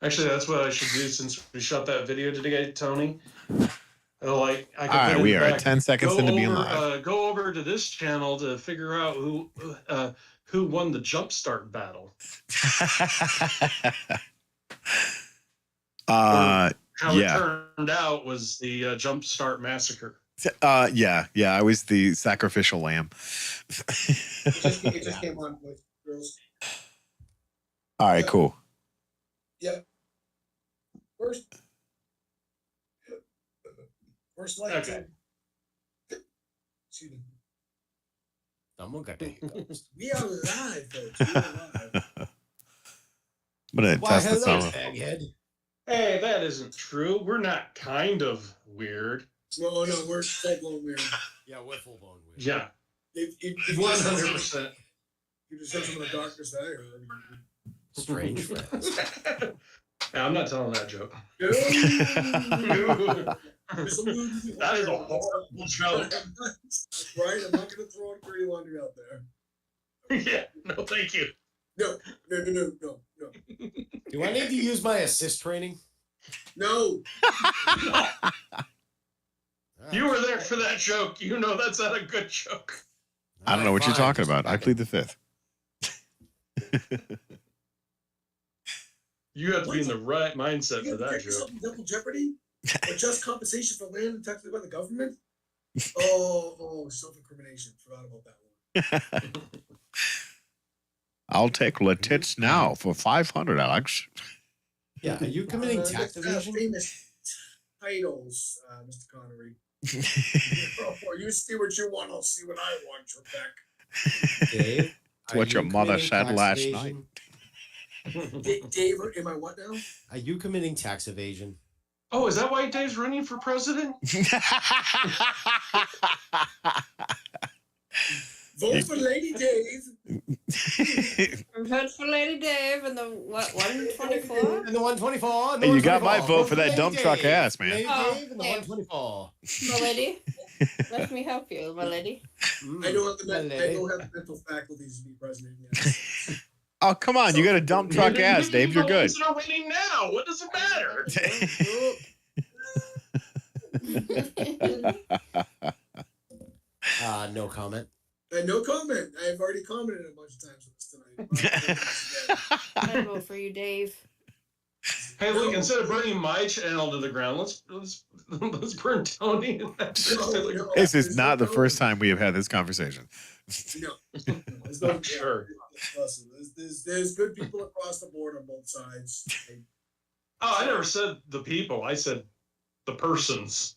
Actually, that's what I should do since we shot that video today, Tony. Like I could All right, put in we the are back, 10 seconds into being live. Go over to this channel to figure out who won the jumpstart battle. How it turned out was the jumpstart massacre. Yeah, I was the sacrificial lamb. it just came on with girls. All right, cool. Yep. First light. Okay. Excuse me. Someone got the hiccups. We are live, folks. We are live. I'm gonna test this out. Hey, that isn't true. We're not kind of weird. No, we're full blown weird. Yeah, we're full blown weird. Yeah. 100%. You just heard some of the darkness that I heard. Strange friends. Yeah, I'm not telling that joke. That is a horrible joke. That's right. I'm not going to throw a dirty laundry out there. Yeah. No, thank you. No. Do I need to use my assist training? No. You were there for that joke. You know that's not a good joke. I don't know what you're talking about. I plead the fifth. You have to be in the right mindset for that joke. Double jeopardy? Or just compensation for land and taxes by the government? Oh, self-incrimination. Forgot about that one. I'll take Letitz now for 500, Alex. Yeah, are you committing tax evasion? Famous titles, Mr. Connery. You see what you want, I'll see what I want, Trebek. Dave, it's what your mother said last night. Dave, am I what now? Are you committing tax evasion? Oh, is that why Dave's running for president? Vote for Lady Dave. Vote for Lady Dave and the 124? And the 124. Hey, you got my vote for that dump truck ass, man. Lady Dave and the 124. My lady, let me help you, my lady. I don't have the mental faculties to be president yet. Oh, come on. You got a dump truck ass, Dave. You're good. Are winning now. What does it matter? No comment. No comment. I've already commented a bunch of times tonight. I vote for you, Dave. Hey, look! Instead of burning my channel to the ground, let's burn Tony. This is not the first time we have had this conversation. No, I'm sure. Listen, there's good people across the board on both sides. Oh, I never said the people. I said the persons.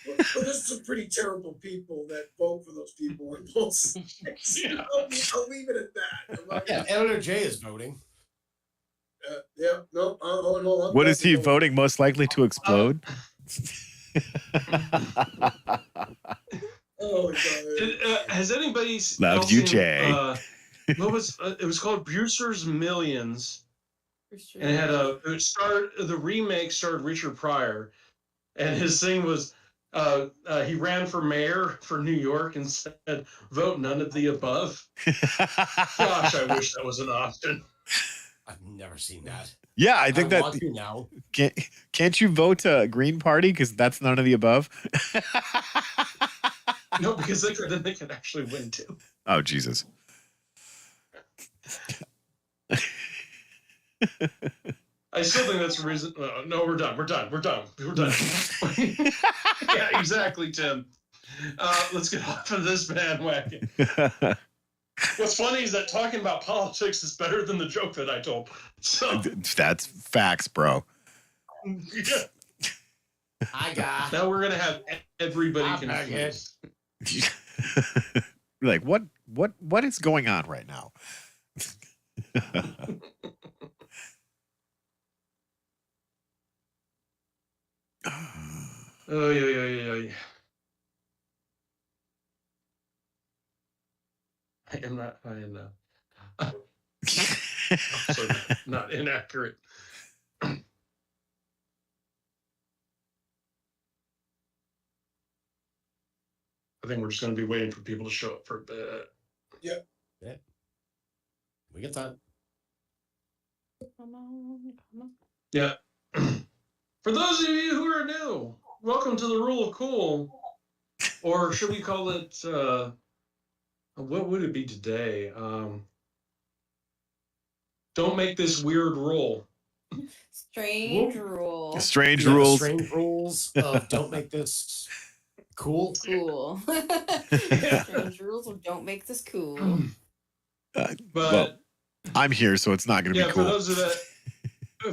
Well, there's some pretty terrible people that vote for those people on both sides. Yeah. I'll leave it at that. Yeah, Editor J is voting. No. No. What is he voting most likely to explode? Oh, God. Has anybody Love you, Jay? What was it was called Brewster's Millions, and it had the remake starred Richard Pryor, and his thing was he ran for mayor for New York and said, "Vote none of the above." Gosh, I wish that was an option. I've never seen that. Yeah, I think that now. Can't you vote Green Party because that's none of the above? No, because then they could actually win too. Oh, Jesus. I still think that's the reason. No, we're done. Yeah, exactly, Tim. Let's get off of this bandwagon. What's funny is that talking about politics is better than the joke that I told. So that's facts, bro. Yeah. I got. Now we're gonna have everybody confused. Like, what is going on right now? Oh, yeah. I am not. So not inaccurate. I think we're just going to be waiting for people to show up for a bit. Yeah. We got time. Come on, come on. Yeah. For those of you who are new, welcome to the Rule of Cool. Or should we call it, what would it be today? Don't make this weird rule. Strange rule. Strange Yeah, rules. Strange rules of don't make this cool. Cool. Strange rules of don't make this cool. But well, I'm here, so it's not going to yeah, be cool.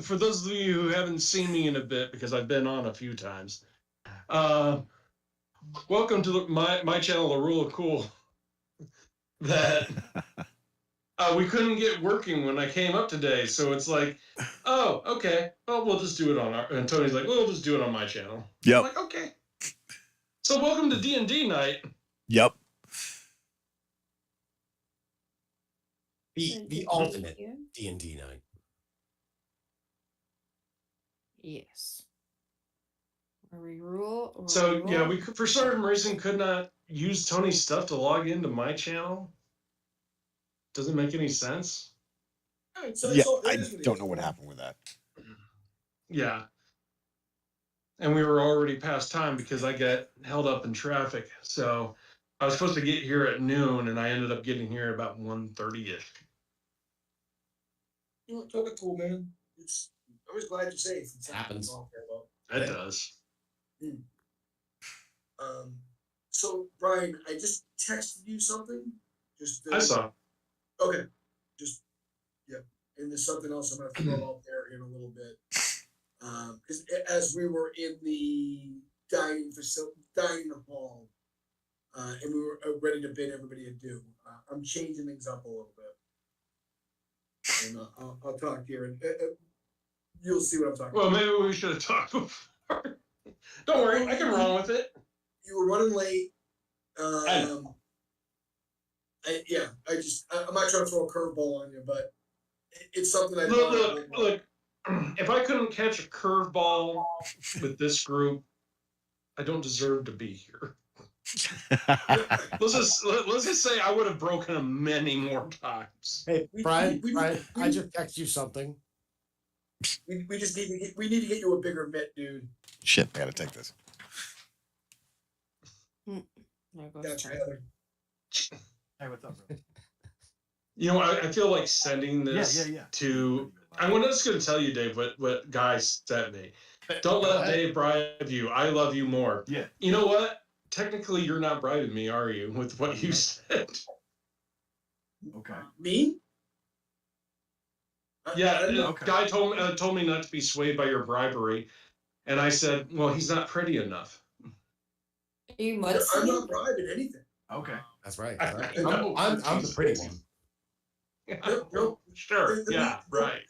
for those of you who haven't seen me in a bit, because I've been on a few times, welcome to my channel, The Rule of Cool. That we couldn't get working when I came up today, so it's like, oh, okay, well, we'll just do it on our. And Tony's like, well, we'll just do it on my channel. Yep. I'm like, okay. So welcome to D&D night. Yep. The ultimate D&D night. Yes. Where we rule. So yeah, we for some reason could not use Tony's stuff to log into my channel. Doesn't make any sense. Yeah, I don't know what happened with that. Yeah. And we were already past time because I got held up in traffic. So I was supposed to get here at noon, and I ended up getting here at about 1:30ish. You know, totally cool, man. I was glad you're safe. It Happens. That does. So Brian, I just texted you something. I saw. Okay. And there's something else I'm going to throw out there in a little bit. Because as we were in the dining hall, and we were ready to bid everybody adieu, I'm changing things up a little bit. And I'll talk here, and you'll see what I'm talking about. Well, maybe we should have talked before. Don't worry, I can run with it. You were running late. I know. I'm not trying to throw a curveball on you, but it's something I look. If I couldn't catch a curveball with this group, I don't deserve to be here. Let's just say I would have broken them many more times. Hey, Brian, I just text you something. We just need to get you a bigger mitt, dude. Shit, I gotta take this. That's Heather. Hey, what's up, bro? You know, I feel like sending this to. I'm just going to tell you, Dave, what Guy sent me. Don't let Dave bribe you. I love you more. Yeah. You know what? Technically, you're not bribing me, are you? With what you said. Okay. Me? Yeah. Okay. Guy told me not to be swayed by your bribery, and I said, well, he's not pretty enough. You must. I'm not bribing anything. Okay. That's right. I'm the pretty one. No, sure. Yeah. Right.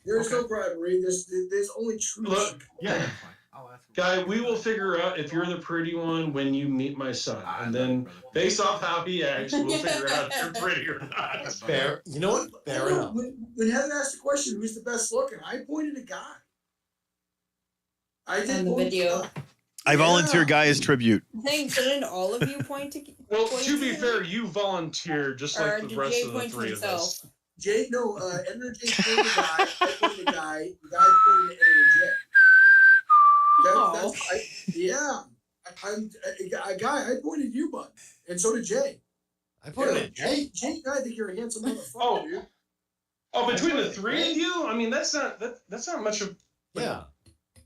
There's no bribery. There's only truth. Look. Yeah, that's fine. I'll ask him. Guy, we will figure out if you're the pretty one when you meet my son, and then based off how he acts, we'll figure out if you're pretty or not. Fair. You know what? Fair enough. When Heather asked the question, who's the best looking, I pointed a Guy. I did On the video. I volunteer Guy as tribute. Thing, shouldn't all of you point to? Well, point to be him? fair, you volunteered just Or like the did rest Jay of the point to three of us. himself? Jay, no, Editor Jay pointed a Guy. I pointed a Guy. The Guy pointed to Editor Jay. I'm a Guy. I pointed you, bud, and so did Jay. I pointed at Jay. Jay, I think you're a handsome motherfucker, Oh. dude. Oh, between the three of you, I mean, that's not much of. Yeah.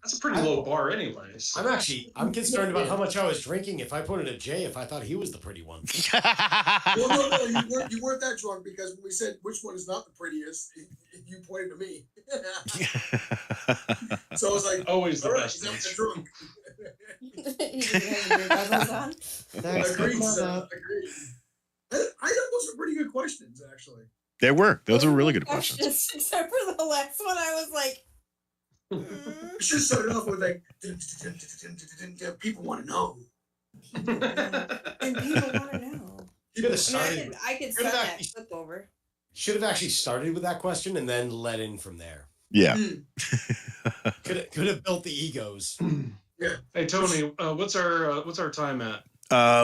That's a pretty low bar, anyways. I'm concerned about how much I was drinking. If I pointed at Jay, if I thought he was the pretty one. Well, no, you weren't that drunk, because when we said which one is not the prettiest, you pointed to me. So I was like, Always the all right, best he's not answer. drunk. He doesn't have your goggles on. Agreed, son. Agreed. I thought those were pretty good questions, actually. They were. Those were really good questions. Except for the last one, I was like, We should have started off with like, people want to know. and people want to know. I could send that clip over. Should have actually started with that question and then let in from there. Yeah. Could have built the egos. Yeah. Hey Tony, what's our time at?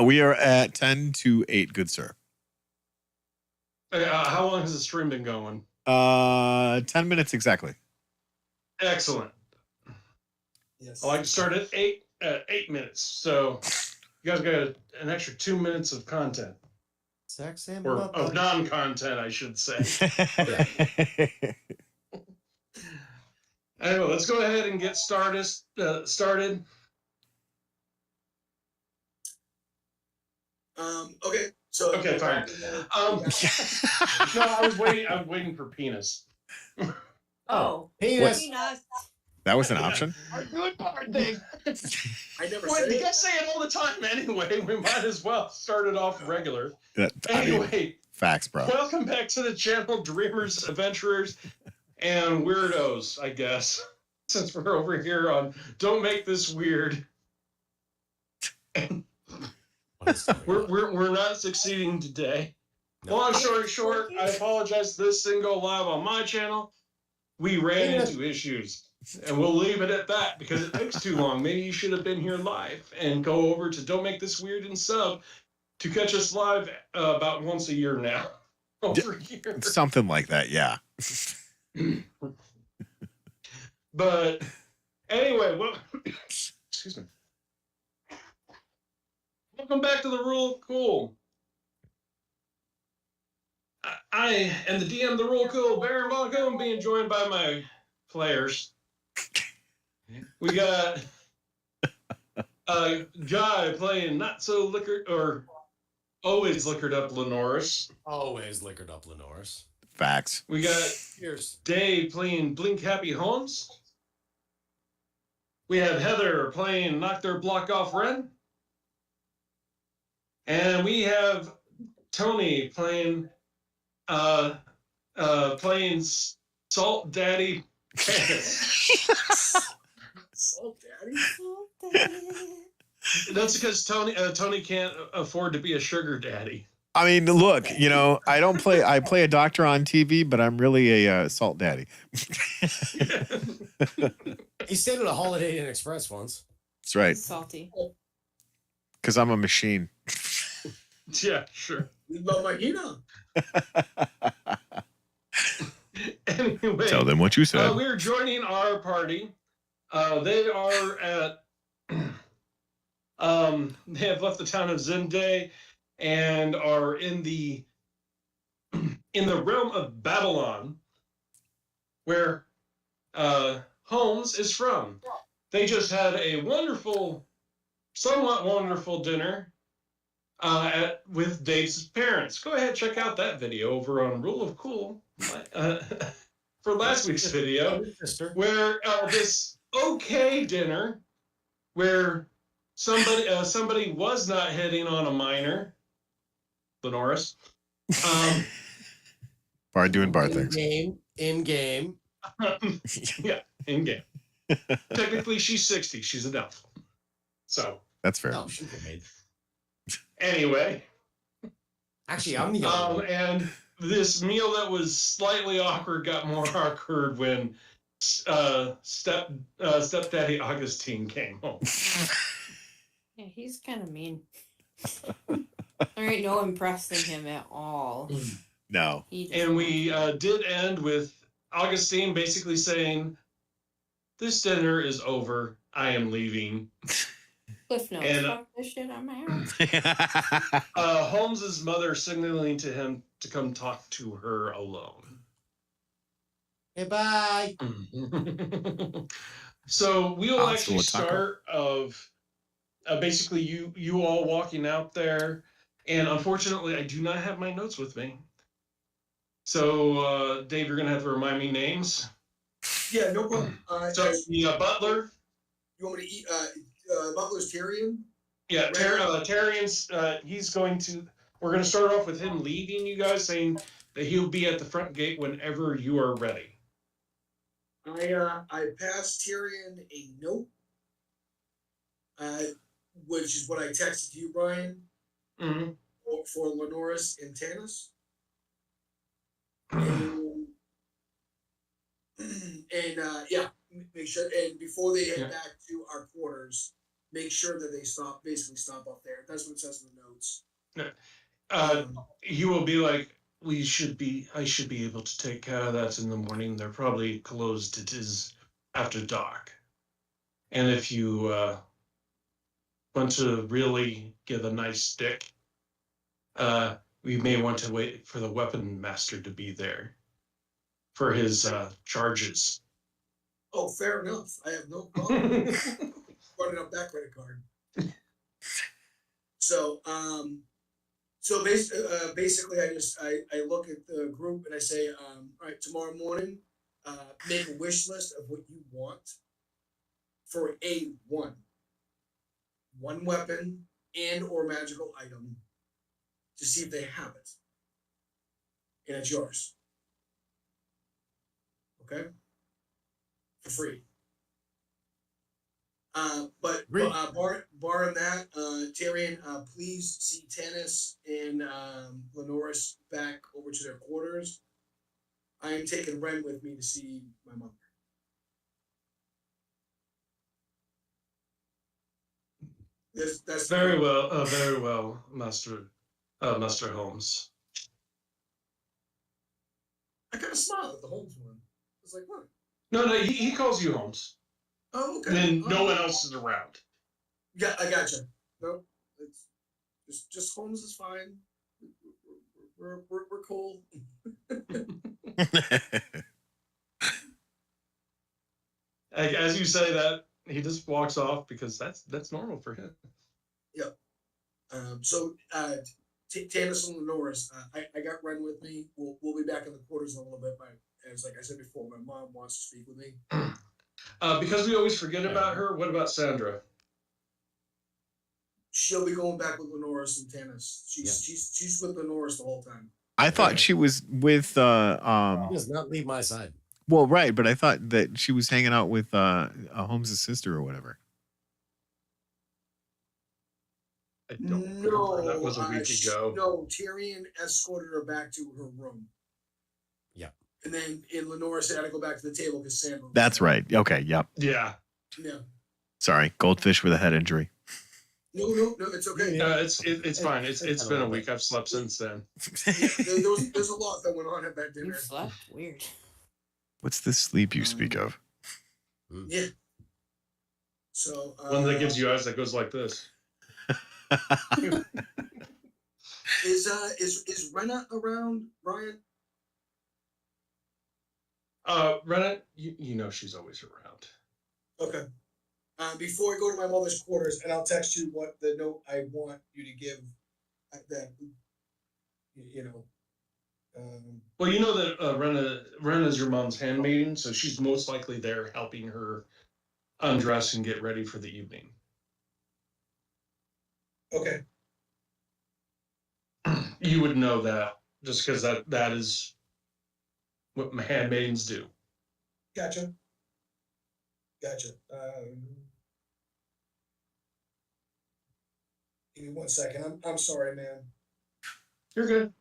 We are at 10 to 8, good sir. How long has the stream been going? 10 minutes exactly. Excellent. Yes. I like to start at 8 minutes. So you guys got an extra 2 minutes of content. Sex and Or of non-content, I should say. Anyway, let's go ahead and get started. Okay. So okay, fine. No, I was waiting for penis. Oh, penis. That was an option. Our good part thing. I never Well, said you it. guys say it all the time anyway. We might as well start it off regular. Anyway, facts, bro. Welcome back to the channel, Dreamers, Adventurers, and Weirdos, I guess. Since we're over here on Don't Make This Weird. We're not succeeding today. No. Long story short, I apologize. This didn't go live on my channel. We ran into issues, and we'll leave it at that because it takes too long. Maybe you should have been here live and go over to Don't Make This Weird and sub to catch us live about once a year now. Over here. Something like that, yeah. But anyway, excuse me. Welcome back to the Rule of Cool. I am the DM of the Rule of Cool, Baron Von Coon, being joined by my players. We got a guy playing not so liquored or always liquored up Lenoris. Always liquored up Lenoris. Facts. We got Cheers. Dave playing Blink Happy Holmes. We have Heather playing Knock Their Block Off Ren. And we have Tony playing playing Salt Daddy Panis. Salt Daddy? That's because Tony can't afford to be a sugar daddy. I mean, look, I play a doctor on TV, but I'm really a salt daddy. He stayed at a Holiday Inn Express once. That's right. Salty. Because I'm a machine. Yeah, sure. La Mahina. Anyway, Tell them what you said. we're joining our party. They are at they have left the town of Zende and are in the realm of Babylon, where Holmes is from. They just had a somewhat wonderful dinner with Dave's parents. Go ahead, check out that video over on Rule of Cool for last week's video, where this okay dinner, where somebody was not hitting on a minor, Lenoris. Bar doing bar things. In game. Yeah, in game. Technically, she's 60. She's an elf. So that's fair. Oh, she's made. Anyway. Actually, I'm the young one. And this meal that was slightly awkward got more awkward when stepdaddy Augustine came home. Yeah, he's kind of mean. There ain't no impressing him at all. No. And we did end with Augustine basically saying, "This dinner is over. I am leaving." Cliff notes. And, fuck this shit, I'm out. Holmes's mother signaling to him to come talk to her alone. Hey, bye. So we'll I'll actually still a taco. start of basically you all walking out there, and unfortunately I do not have my notes with me. So Dave, you're gonna have to remind me names. Yeah, no problem. So the butler. You want me to eat Butler's Tyrion? Yeah, Tyrion's. He's going to. We're going to start off with him leaving you guys, saying that he'll be at the front gate whenever you are ready. I passed Tyrion a note, which is what I texted you, Brian, Mm-hmm. for Lenoris and Tanis. And yeah, make sure. And before they head back to our quarters, make sure that they basically stop up there. That's what it says in the notes. He will be like, I should be able to take care of that in the morning. They're probably closed. It is after dark. And if you want to really get a nice stick, we may want to wait for the weapon master to be there for his charges. Oh, fair enough. I have no problem running up that credit card. So, basically, I look at the group and I say, all right, tomorrow morning, make a wish list of what you want for one weapon and or magical item to see if they have it, and it's yours. Okay, for free. But barring that, Tyrion, please see Tanis and Lenoris back over to their quarters. I am taking Ren with me to see my mother. That's very well, Master Holmes. I kind of smiled at the Holmes one. I was like, what? No, he calls you Holmes. Oh, okay. And then no one else is around. Yeah, I gotcha. No, it's just Holmes is fine. We're cool. As you say that, he just walks off because that's normal for him. Yep. So Tanis and Lenoris, I got Ren with me. We'll be back in the quarters in a little bit. As like I said before, my mom wants to speak with me. Because we always forget about her. What about Sandra? She'll be going back with Lenoris and Tanis. She's with Lenoris the whole time. I thought she was with He does not leave my side. Well, right, but I thought that she was hanging out with Holmes' sister or whatever. I don't remember. That was a week ago. No, Tyrion escorted her back to her room. Yeah. And then Lenoris had to go back to the table because Sandra. That's right. Okay, yep. Yeah. Yeah. Sorry, goldfish with a head injury. No, it's okay. It's fine. It's been a week. I've slept since then. There's a lot that went on at that dinner. You slept weird. What's the sleep you speak of? Yeah. So one that gives you eyes that goes like this. Is Renna around, Brian? Renna, you know she's always around. Okay. Before I go to my mother's quarters, and I'll text you what the note I want you to give. That you know. Well, you know that Renna's your mom's handmaiden, so she's most likely there helping her undress and get ready for the evening. Okay. You would know that just because that is what handmaidens do. Gotcha. Give me 1 second. I'm sorry, man. You're good.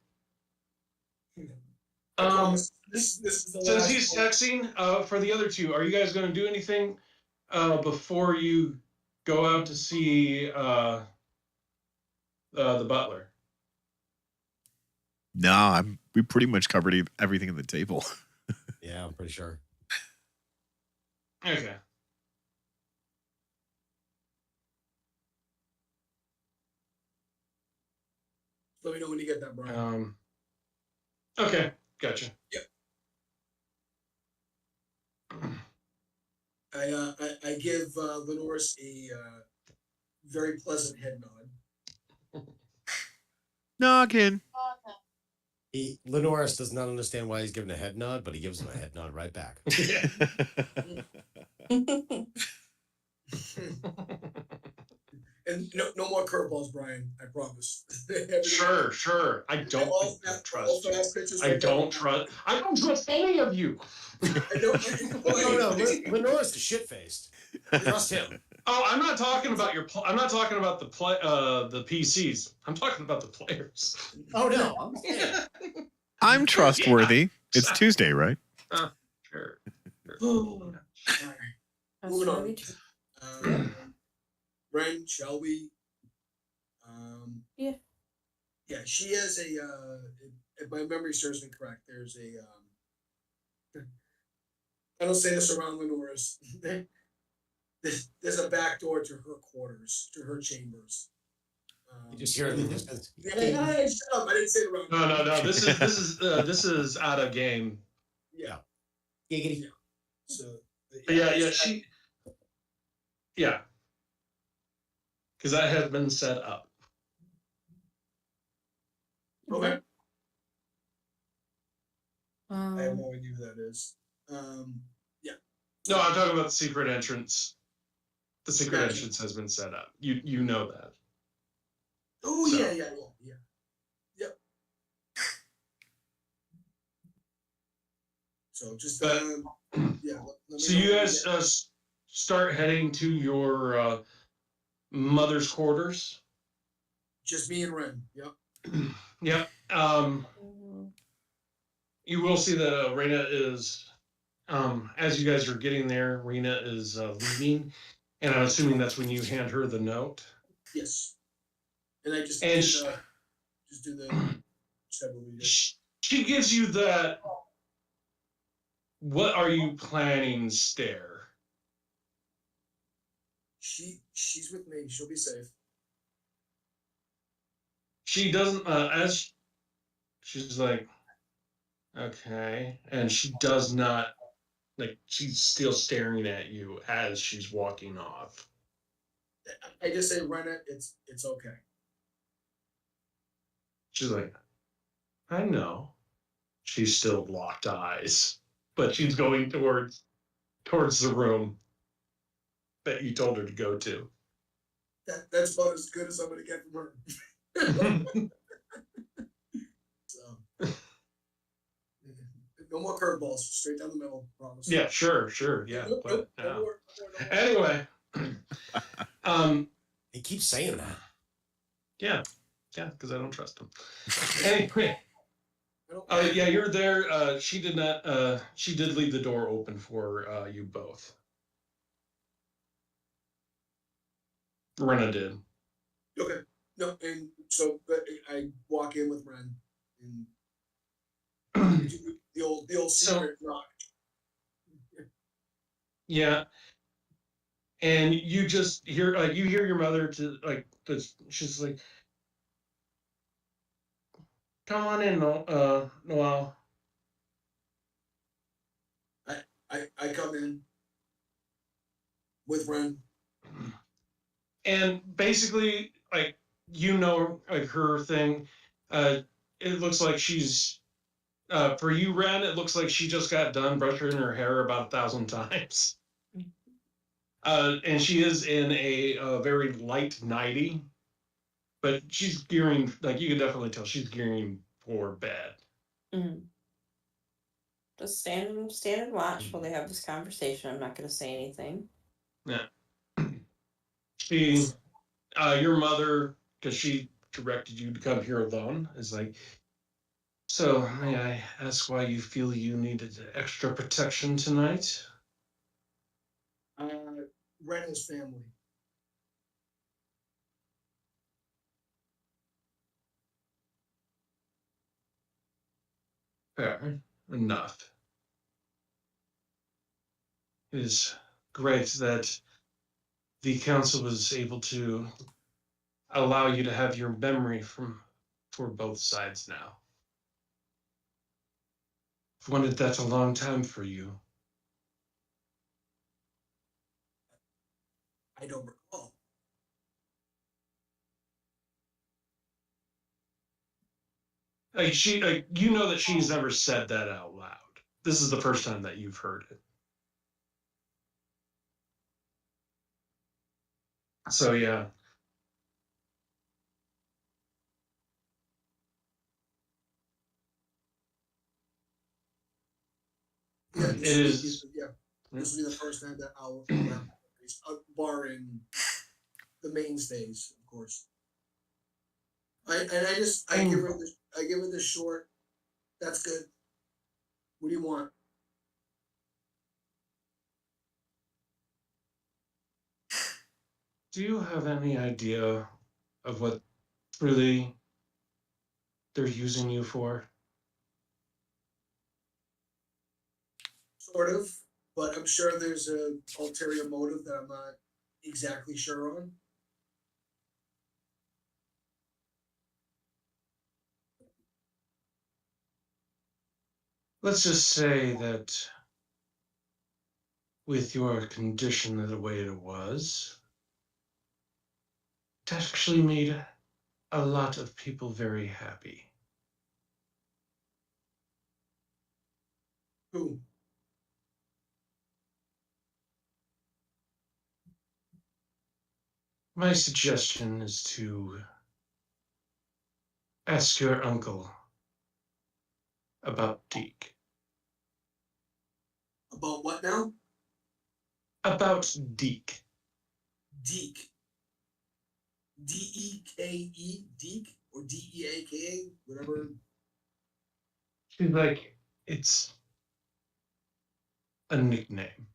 This is the Since last he's texting, for the other two, are you guys going to do anything before you go out to see the butler? No, we pretty much covered everything at the table. Yeah, I'm pretty sure. Okay. Let me know when you get that, Brian. Okay, gotcha. Yep. I give Lenoris a very pleasant head nod. Noggin. Lenoris does not understand why he's giving a head nod, but he gives him a head nod right back. And no more curveballs, Brian. I promise. Sure. I don't trust you. I don't trust any of you. No. Lenoris is shit faced. Trust him. Oh, I'm not talking about I'm not talking about the PCs. I'm talking about the players. Oh no, I'm trustworthy. Yeah. It's Tuesday, right? Sure. Moving on. Ren, Shelby. Yeah. Yeah, she has if my memory serves me correct, there's a I don't say this around Lenora's. There's a back door to her quarters, to her chambers. You just hear it in the distance. Hey, shut up! I didn't say it around. No. This is out of game. Yeah. Giggity. Yeah. So. Yeah. Because that has been set up. Okay. I have Um, no idea who that is. Yeah. No, I'm talking about the secret entrance. The secret Gotcha. entrance has been set up. You know that. Oh So- yeah. Yep. So just But- yeah. let me So know you when guys get- start heading to your mother's quarters. just me and Ren. Yep. Yep. You will see that Rena is, as you guys are getting there, Rena is leaving, and I'm assuming that's when you hand her the note. Yes. And I just And do the several meters. she gives you that. What are you planning? Stare. She's with me. She'll be safe. She doesn't. As she's like, okay, and she does not. Like she's still staring at you as she's walking off. I just say, Ren, it's okay. She's like, I know. She's still locked eyes, but she's going towards the room that you told her to go to. That's about as good as I'm gonna get from her. So no more curveballs, straight down the middle, promise. Yeah, sure, yeah. Nope, But no more, no more. anyway, He keeps saying that. yeah, because I don't trust him. Anyway, I don't- yeah, you're there. She did not. She did leave the door open for you both. Rena did. Okay. No, and so but I walk in with Ren and do the old So- secret knock. Yeah. And you just hear you hear your mother to she's like, come on in, Noel. I come in with Ren. And basically, like like her thing, it looks like she's for you, Ren. It looks like she just got done brushing her hair about 1,000 times. And she is in a very light nightie, but she's gearing, like you can definitely tell she's gearing for bed. just stand and watch while they have this conversation. I'm not going to say anything. Yeah. She, your mother, because she directed you to come here alone, is like, so may I ask why you feel you needed extra protection tonight? Ren is family. Fair enough. It is great that the council was able to allow you to have your memory for both sides now. I've wanted that a long time for you. I don't recall. You know that she's never said that out loud. This is the first time that you've heard it. So yeah. Yeah, It is. Yeah, this will be the first time that I'll have memories, barring the mainstays, of course. I give her the short. That's good. What do you want? Do you have any idea of what truly they're using you for? Sort of, but I'm sure there's a ulterior motive that I'm not exactly sure on. Let's just say that with your condition the way it was, it actually made a lot of people very happy. Who? My suggestion is to ask your uncle about Deke. About what now? About Deke. Deke. D-E-K-E? Deke? Or D-E-A-K-A? Whatever. She's like, it's a nickname.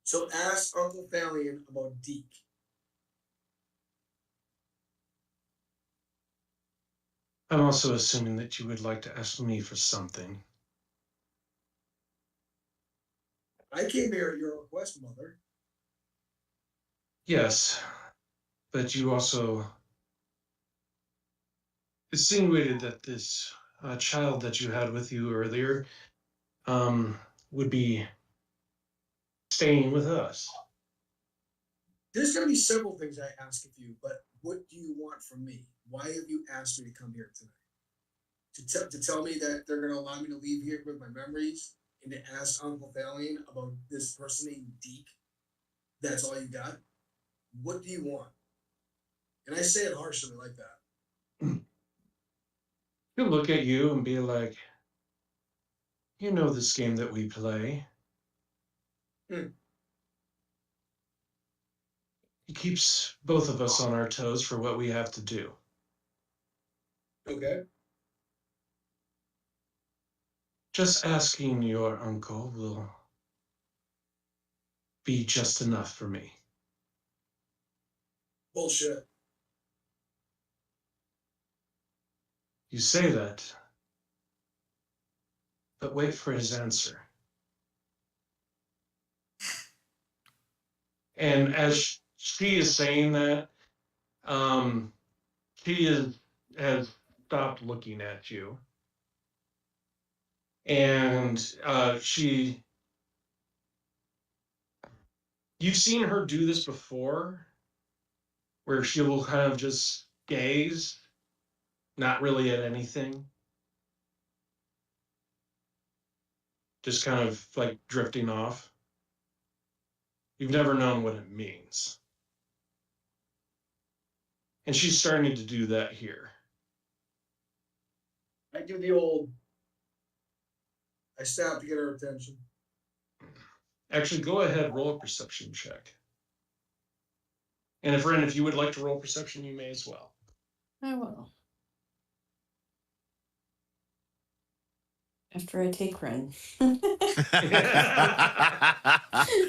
So ask Uncle Falion about Deke. I'm also assuming that you would like to ask me for something. I came here at your request, Mother. Yes, but you also insinuated that this child that you had with you earlier would be staying with us. There's going to be several things I ask of you, but what do you want from me? Why have you asked me to come here tonight? To tell me that they're going to allow me to leave here with my memories and to ask Uncle Falion about this person named Deke? That's all you got? What do you want? And I say it harshly like that. He'll look at you and be like, you know this game that we play. He keeps both of us on our toes for what we have to do. Okay. Just asking your uncle will be just enough for me. Bullshit. You say that, but wait for his answer. And as she is saying that, has stopped looking at you. And you've seen her do this before, where she will kind of just gaze, not really at anything. Just kind of like drifting off. You've never known what it means. And she's starting to do that here. I do the old. I stop to get her attention. Actually, go ahead, roll a perception check. And if you would like to roll perception, you may as well. I will. After I take Ren.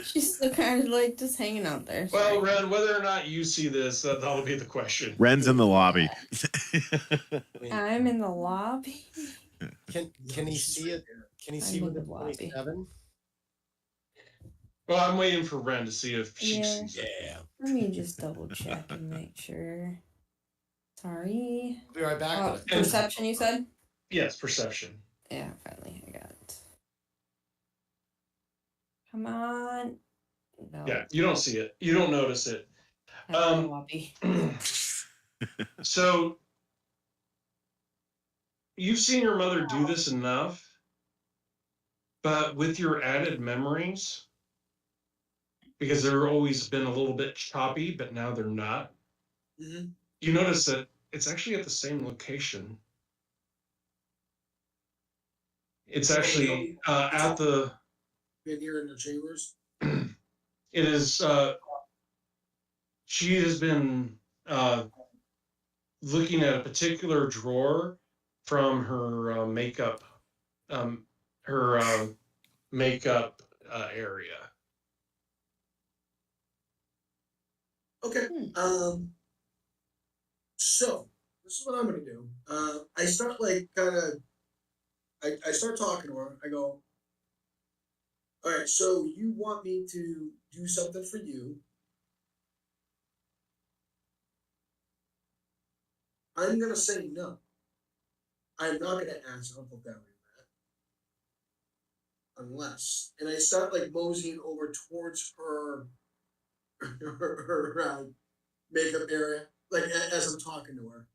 She's still kind of like just hanging out there. Well, Ren, whether or not you see this, that'll be the question. Ren's in the lobby. I'm in the lobby. Can he see it? Can he see I'm with in the the lobby. 27? Well, I'm waiting for Ren to see if she Yeah. sees it. Yeah. Let me just double check and make sure. Sorry. I'll be right back. Oh, perception, you said? Yes, perception. Yeah, finally, I got it. Come on. No. Yeah, you don't see it. You don't notice it. I'm in the lobby. So you've seen your mother do this enough, but with your added memories, because they're always been a little bit choppy, but now they're not. Mm-hmm. You notice that it's actually at the same location. It's actually at the. Been here in the chambers. It is. She has been looking at a particular drawer from her makeup, makeup area. Okay. So this is what I'm gonna do. I start like kind of. I start talking to her. I go, All right, so you want me to do something for you. I'm going to say no. I'm not going to ask Uncle Darian that. Unless. And I start like moseying over towards her makeup area, like as I'm talking to her.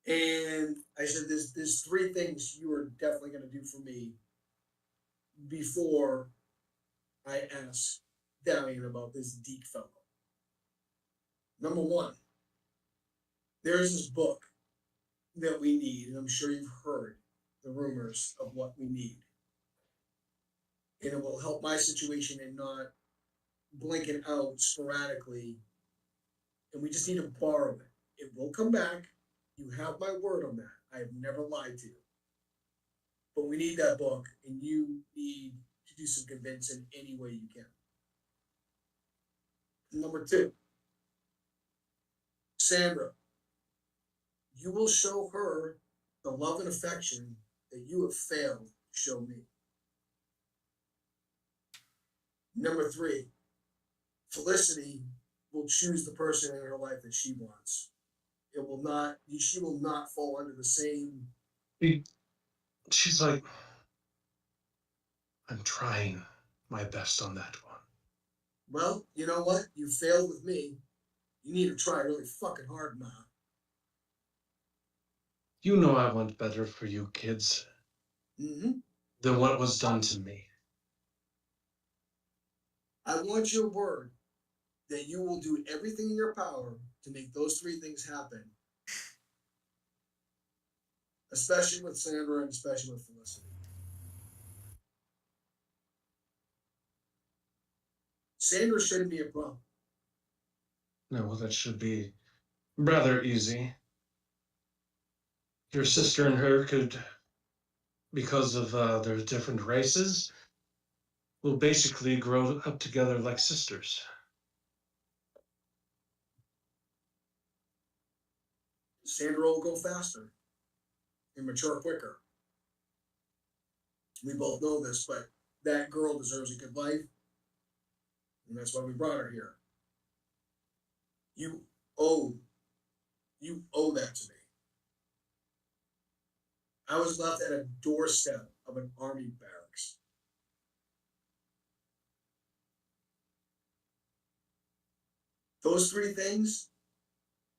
And I said, there's three things you are definitely going to do for me before I ask Darian about this Deke fellow. Number one, there's this book that we need, and I'm sure you've heard the rumors of what we need. And it will help my situation and not blinking out sporadically. And we just need to borrow it. It will come back. You have my word on that. I have never lied to you. But we need that book, and you need to do some convincing any way you can. Number two, Sandra, you will show her the love and affection that you have failed to show me. Number three, Felicity will choose the person in her life that she wants. She will not fall under the same. She's like, I'm trying my best on that one. Well, you know what? You failed with me. You need to try really fucking hard now. You know I want better for you kids than what was done to me. I want your word that you will do everything in your power to make those three things happen. Especially with Sandra and especially with Felicity. Sandra shouldn't be a problem. No, well, that should be rather easy. Your sister and her could, because of their different races, will basically grow up together like sisters. Sandra will go faster and mature quicker. We both know this, but that girl deserves a good life. And that's why we brought her here. You owe that to me. I was left at a doorstep of an army barracks. Those three things,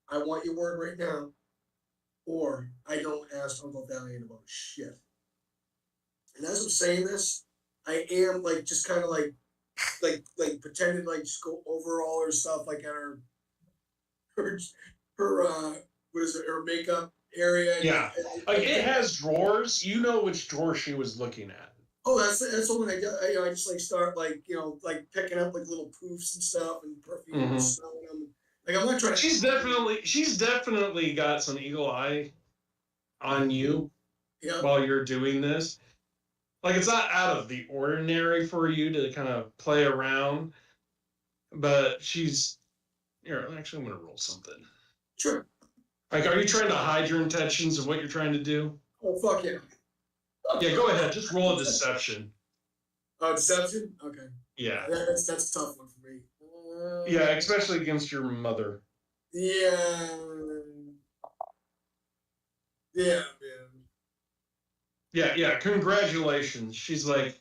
I want your word right now, or I don't ask Uncle Valiant about shit. And as I'm saying this, I am like just kind of like pretending like just go over all her stuff like at her what is it, her makeup area. Yeah, like it has drawers. You know which drawer she was looking at. Oh, that's the one I just like start like like picking up like little poofs and stuff and perfume and smelling them. Like I'm not trying. She's definitely got some eagle eye on you while you're doing this. Like it's not out of the ordinary for you to kind of play around, but she's. Here, actually, I'm gonna roll something. Sure. Like, are you trying to hide your intentions of what you're trying to do? Oh fuck yeah. Yeah, go ahead. Just roll a deception. Oh, deception? Okay. Yeah. That's a tough one for me. Yeah, especially against your mother. Yeah. Yeah, man. Yeah. Congratulations. She's like,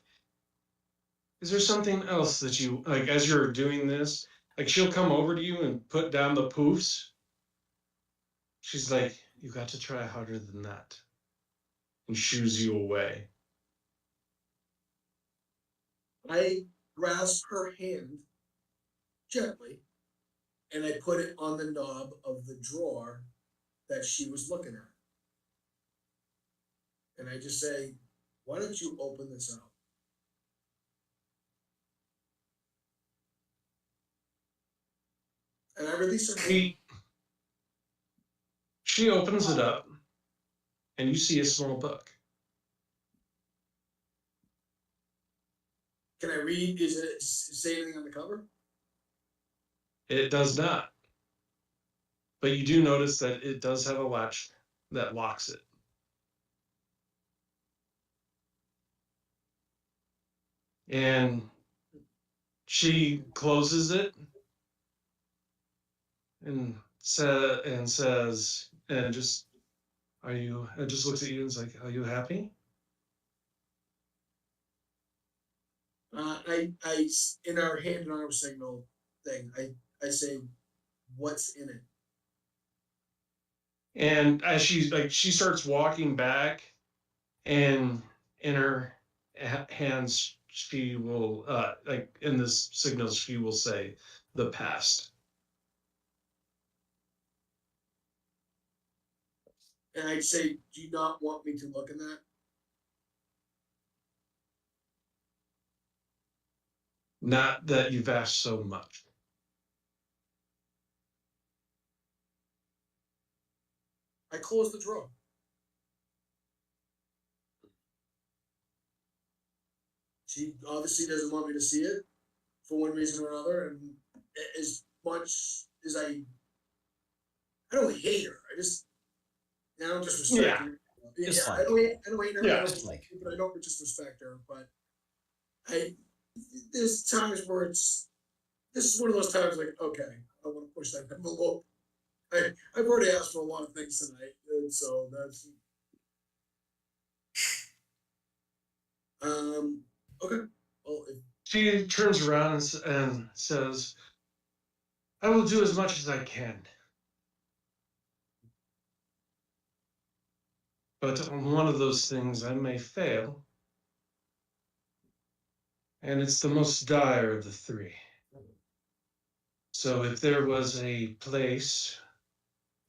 is there something else that you like as you're doing this? Like she'll come over to you and put down the poofs. She's like, you got to try harder than that. And shoos you away. I grasp her hand gently and I put it on the knob of the drawer that she was looking at. And I just say, why don't you open this up? And I release her hand. She opens it up, and you see a small book. Can I read? Is it say anything on the cover? It does not. But you do notice that it does have a latch that locks it. And she closes it and says, and just, are you, and just looks at you and is like, are you happy? In our hand and arm signal thing, I say, what's in it? And as she starts walking back, and in her hands, she will, like in this signal, she will say, the past. And I'd say, do you not want me to look in that? Not that you've asked so much. I close the drawer. She obviously doesn't want me to see it for one reason or another, and as much as I don't hate her. I don't disrespect her. Dislike. I don't hate her. Yeah. But I don't disrespect her. But there's times where this is one of those times like, okay, I want to push that envelope. I've already asked for a lot of things tonight, and so that's okay. Well, She turns around and says, I will do as much as I can. But on one of those things, I may fail. And it's the most dire of the three. So if there was a place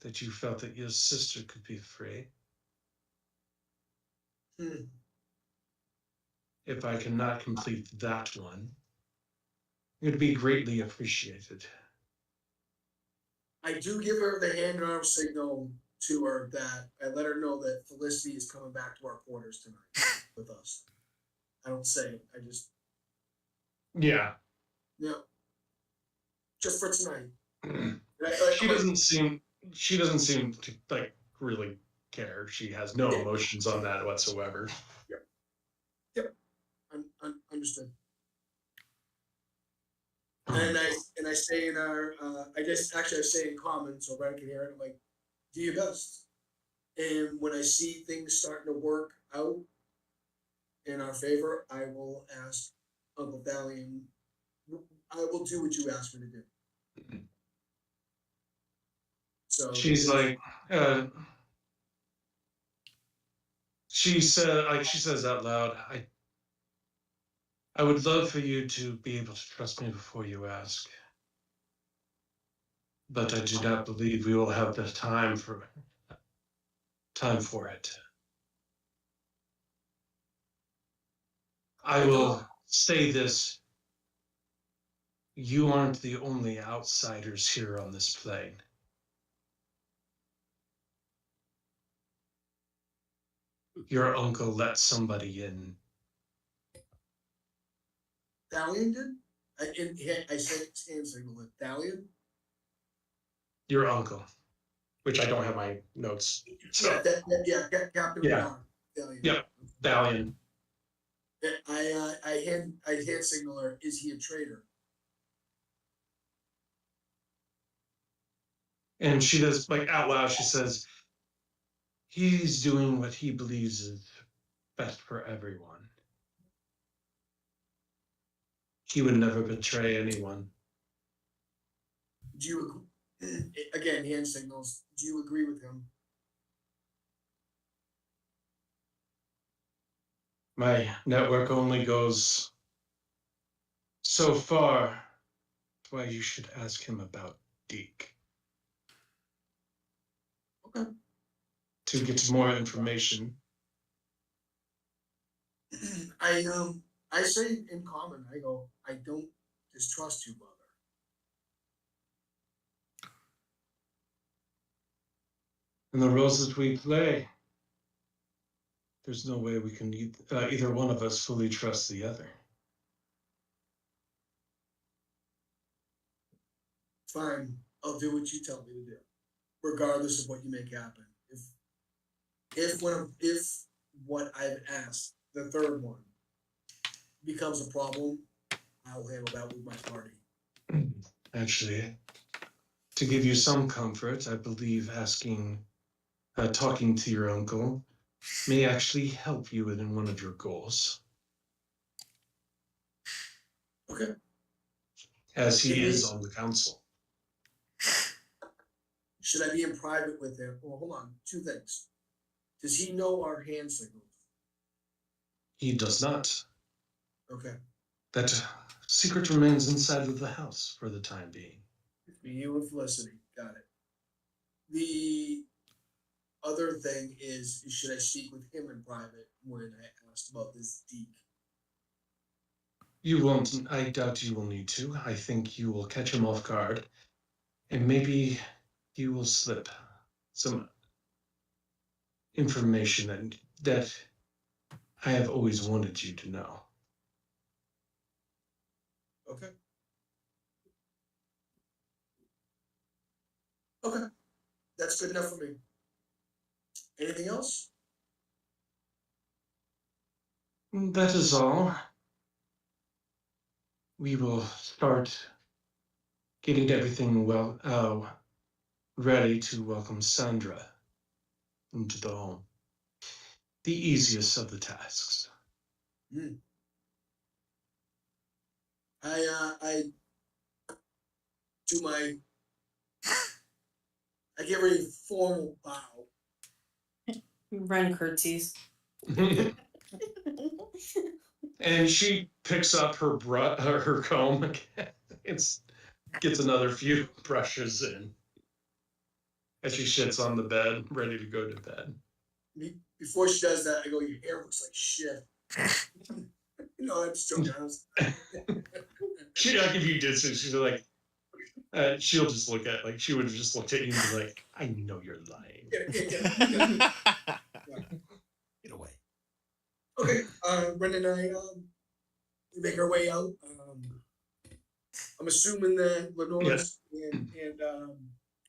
that you felt that your sister could be free, if I cannot complete that one, it would be greatly appreciated. I do give her the hand and arm signal to her that I let her know that Felicity is coming back to our quarters tonight with us. I don't say it. I just just for tonight. She doesn't seem to like really care. She has no emotions on that whatsoever. Yep. Understood. And I say in our I say in common so Ren can hear it. I'm like, do your best. And when I see things starting to work out in our favor, I will ask Uncle Valian. I will do what you asked me to do. So she's like, she says out loud, I would love for you to be able to trust me before you ask. But I do not believe we will have the time for it. I will say this. You aren't the only outsiders here on this plane. Your uncle let somebody in. Thalian did? I said hand signal it. Thalian? Your uncle, which I don't have my notes. So. Captain. Yeah. Thalian. Yep, Thalian. I hand signal her. Is he a traitor? And she does, like out loud, she says, he's doing what he believes is best for everyone. He would never betray anyone. Do you again hand signals? Do you agree with him? My network only goes so far. That's why you should ask him about Deke. Okay. To get more information. I say in common, I go, I don't distrust you, brother. In the roles that we play, there's no way we can either one of us fully trust the other. Fine, I'll do what you tell me to do, regardless of what you make happen. If what I've asked, the third one, becomes a problem, I'll handle that with my party. Actually, to give you some comfort, I believe talking to your uncle may actually help you in one of your goals. Okay. As he is on the council. Should I be in private with him? Well, hold on. 2 things. Does he know our hand signals? He does not. Okay. That secret remains inside of the house for the time being. You and Felicity. Got it. The other thing is should I speak with him in private when I asked about this Deke? You won't. I doubt you will need to. I think you will catch him off guard. And maybe you will slip some information that I have always wanted you to know. Okay. Okay. That's good enough for me. Anything else? That is all. We will start getting everything ready to welcome Sandra into the home. The easiest of the tasks. I do my. I give her a formal bow. Ren curtsies. And she picks up her her comb again. Gets another few brushes in. As she sits on the bed, ready to go to bed. Before she does that, I go, your hair looks like shit. No, I'm still down. Like if you did so, she's like, she'll just look at, like, she would have just looked at you and be like, I know you're lying. Get away. Okay, Brendan and I we make our way out. I'm assuming that Lenore's and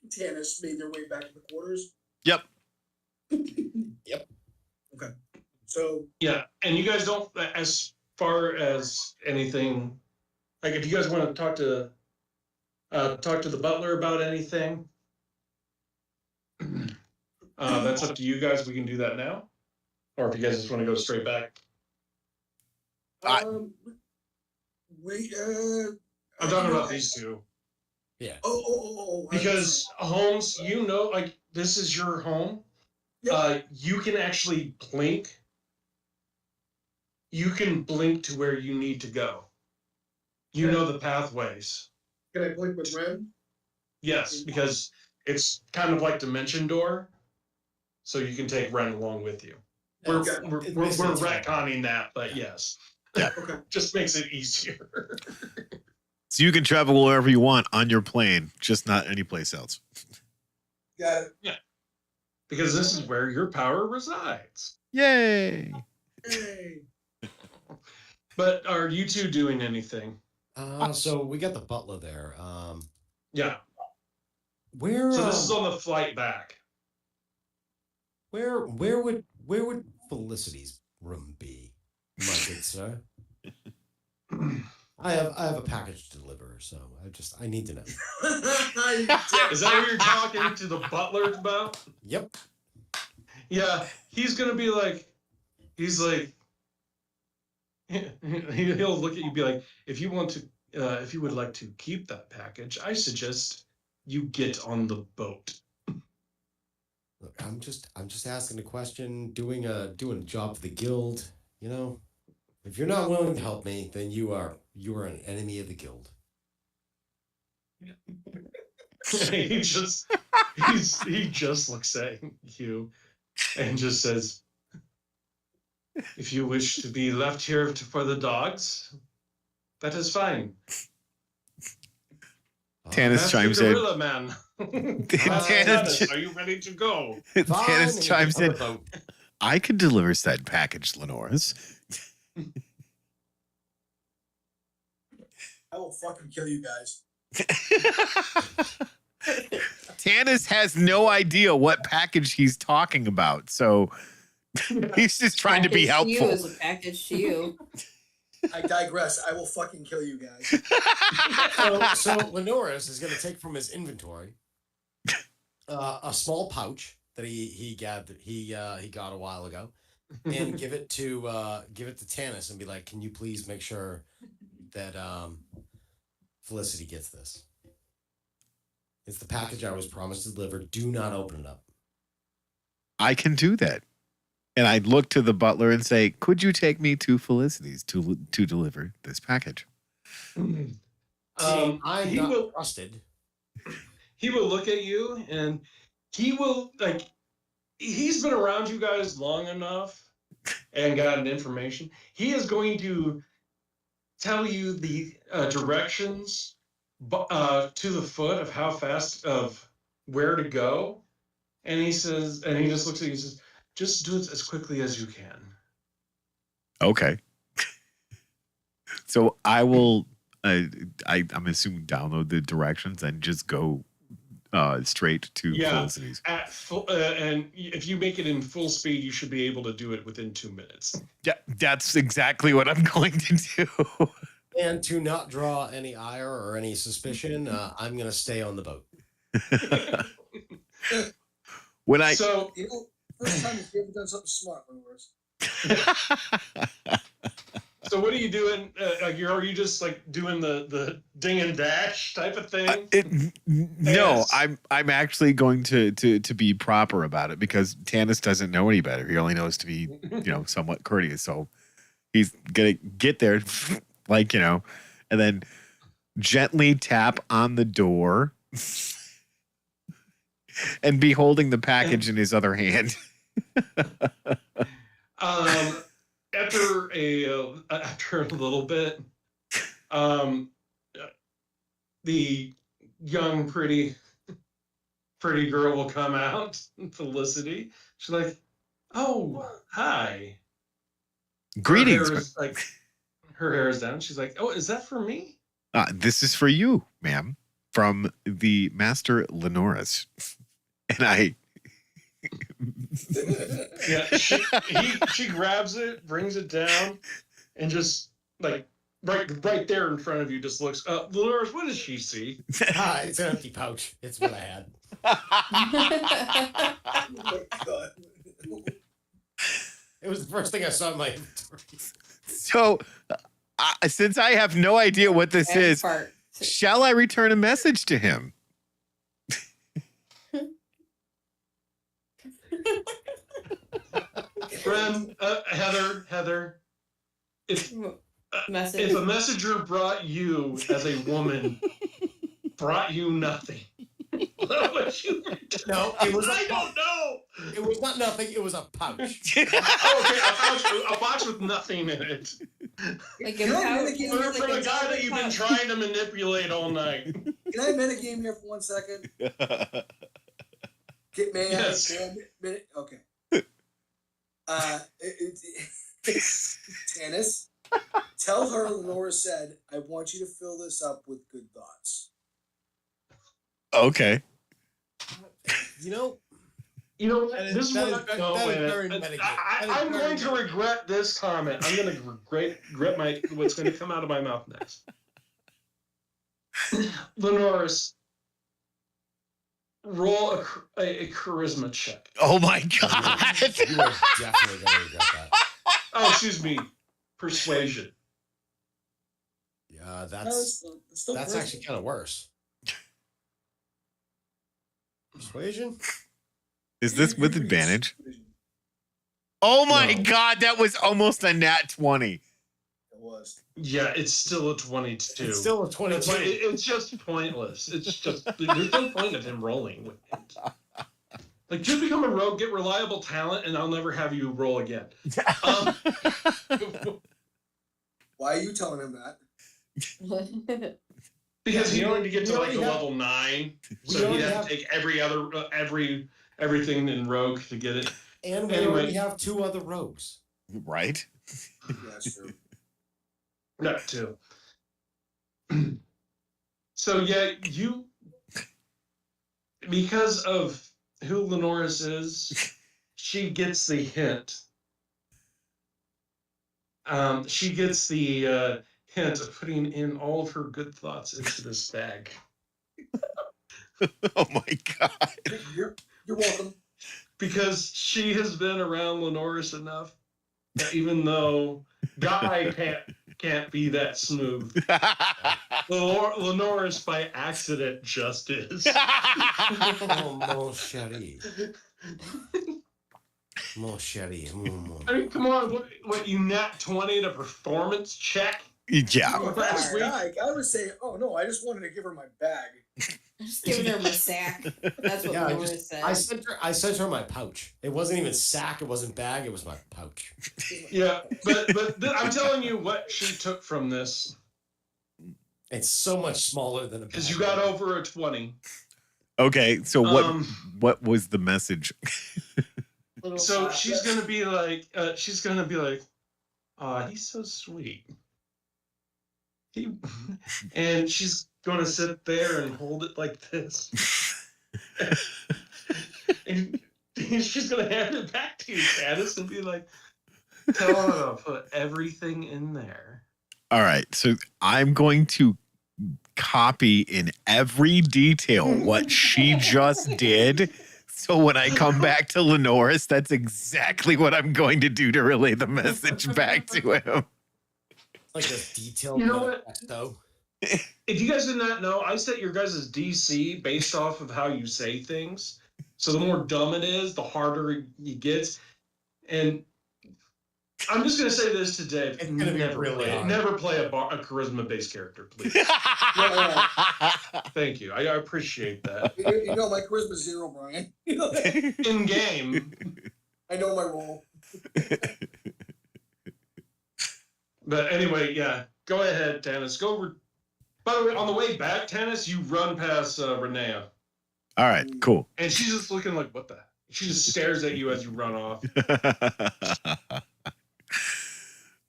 Tanis made their way back to the quarters. Yep. Yep. Okay. So yeah, and you guys don't, as far as anything, like if you guys want to talk to the butler about anything, that's up to you guys. We can do that now, or if you guys just want to go straight back. I'm talking about these two. Yeah. Oh. Because Holmes, you know, like this is your home. Yeah. You can actually blink. You can blink to where you need to go. You know the pathways. Can I blink with Ren? Yes, because it's kind of like Dimension Door, so you can take Ren along with you. We're retconning that, but yes. Yeah. Okay. Just makes it easier. So you can travel wherever you want on your plane, just not any place else. Got it. Yeah. Because this is where your power resides. Yay! Hey. But are you two doing anything? So we got the butler there. Yeah. Where? So this is on the flight back. Where would Felicity's room be, my good sir? I have a package to deliver, so I need to know. Is that what you're talking to the butler about? Yep. Yeah, he's gonna be like, he'll look at you and be like, if you would like to keep that package, I suggest you get on the boat. Look, I'm just asking a question, doing a job for the guild. You know, if you're not willing to help me, then you are an enemy of the guild. he just looks at you and just says, if you wish to be left here for the dogs, that is fine. Tanis chimes in. Gorilla Man. Tanis, are you ready to go? Tanis chimes in. I could deliver said package, Lenore's. I will fucking kill you guys. Tanis has no idea what package he's talking about, so he's just trying to be helpful. To you is a package to you. I digress. I will fucking kill you guys. So Lenoris is going to take from his inventory a small pouch that he got a while ago, and give it to Tanis and be like, "Can you please make sure that Felicity gets this? It's the package I was promised to deliver. Do not open it up." I can do that. And I'd look to the butler and say, "Could you take me to Felicity's to deliver this package?" I'm he not will trusted. he will look at you and he will like he's been around you guys long enough and gotten information. He is going to tell you the directions to the foot of how fast of where to go. And he says, and he just looks at you and says, just do it as quickly as you can. Okay. So I will, I'm assuming, download the directions and just go straight to Felicity's. And if you make it in full speed, you should be able to do it within 2 minutes. Yeah, that's exactly what I'm going to do. And to not draw any ire or any suspicion, I'm going to stay on the boat. So, first time you've ever done something smart, Lenoris. So what are you doing? Are you just like doing the ding and dash type of thing? No, I'm actually going to be proper about it because Tanis doesn't know any better. He only knows to be, somewhat courteous. So he's gonna get there, and then gently tap on the door and be holding the package in his other hand. After a little bit, the young pretty girl will come out, Felicity. She's like, "Oh, hi." Greetings. Her hair is down. She's like, "Oh, is that for me?" This is for you, ma'am, from the Master Lenoris. And I. Yeah, she grabs it, brings it down, and just like right there in front of you, just looks up. Lenoris, what does she see? It's an empty pouch. It's what I had. It was the first thing I saw in my inventory. So, since I have no idea what this is, shall I return a message to him? Friend, Heather, if a messenger brought you as a woman, brought you nothing, what would you return? No, it was. I don't know. It was not nothing. It was a pouch. Okay, a box with nothing in it. Like Can I For the guy that you've been trying to manipulate all night. Can I metagame here for 1 second? Yes. Okay. Tanis, tell her Lenora said, "I want you to fill this up with good thoughts." Okay. You know what? This is what I'm going to regret this comment. I'm going to regret what's going to come out of my mouth next. Lenoris, roll a charisma check. Oh my God. You are definitely going to regret that. Oh, excuse me. Persuasion. Yeah, that's actually kind of worse. Persuasion? Is this with advantage? Oh my God, that was almost a nat 20. It was. Yeah, it's still a 22. It's still a 22. It's just pointless. It's just, there's no point of him rolling with it. Like, just become a rogue, get reliable talent, and I'll never have you roll again. Why are you telling him that? Because he wanted to get to like a level 9, so he'd have to take everything in rogue to get it. And we already have 2 other rogues. Right? Yeah, that's true. That too. So yeah, you, because of who Lenoris is, she gets the hint she gets the hint of putting in all of her good thoughts into this bag. Oh my god. You're welcome. Because she has been around Lenoris enough that even though Guy can't be that smooth, Lenoris by accident just is. Oh, mon chéri. Mon chéri. I mean, come on, what you nat 20 to performance check? Yeah. Last week? I would say, oh no, I just wanted to give her my bag. Just giving her my sack. That's what Yeah, Laura said. I sent her my pouch. It wasn't even sack. It wasn't bag. It was my pouch. Yeah, but I'm telling you what she took from this. It's so much smaller than a bag. Because you got over a 20. Okay, so what was the message? So she's gonna be like, "Aw, he's so sweet." And she's gonna sit there and hold it like this, and she's gonna hand it back to you, Candace, and be like, "Tell her to put everything in there." All right, so I'm going to copy in every detail what she just did. So when I come back to Lenoris, that's exactly what I'm going to do to relay the message back to him. Like this detailed. You know what? Though. If you guys did not know, I set your guys' DC based off of how you say things. So the more dumb it is, the harder it gets. And I'm just going to say this to Dave. It's going to be really hard. Never play a charisma-based character, please. Thank you. I appreciate that. You know, my charisma's 0, Brian. In game. I know my role. But anyway, yeah. Go ahead, Tanis. Go over. By the way, on the way back, Tanis, you run past Renea. All right, cool. And she's just looking like, what the? She just stares at you as you run off.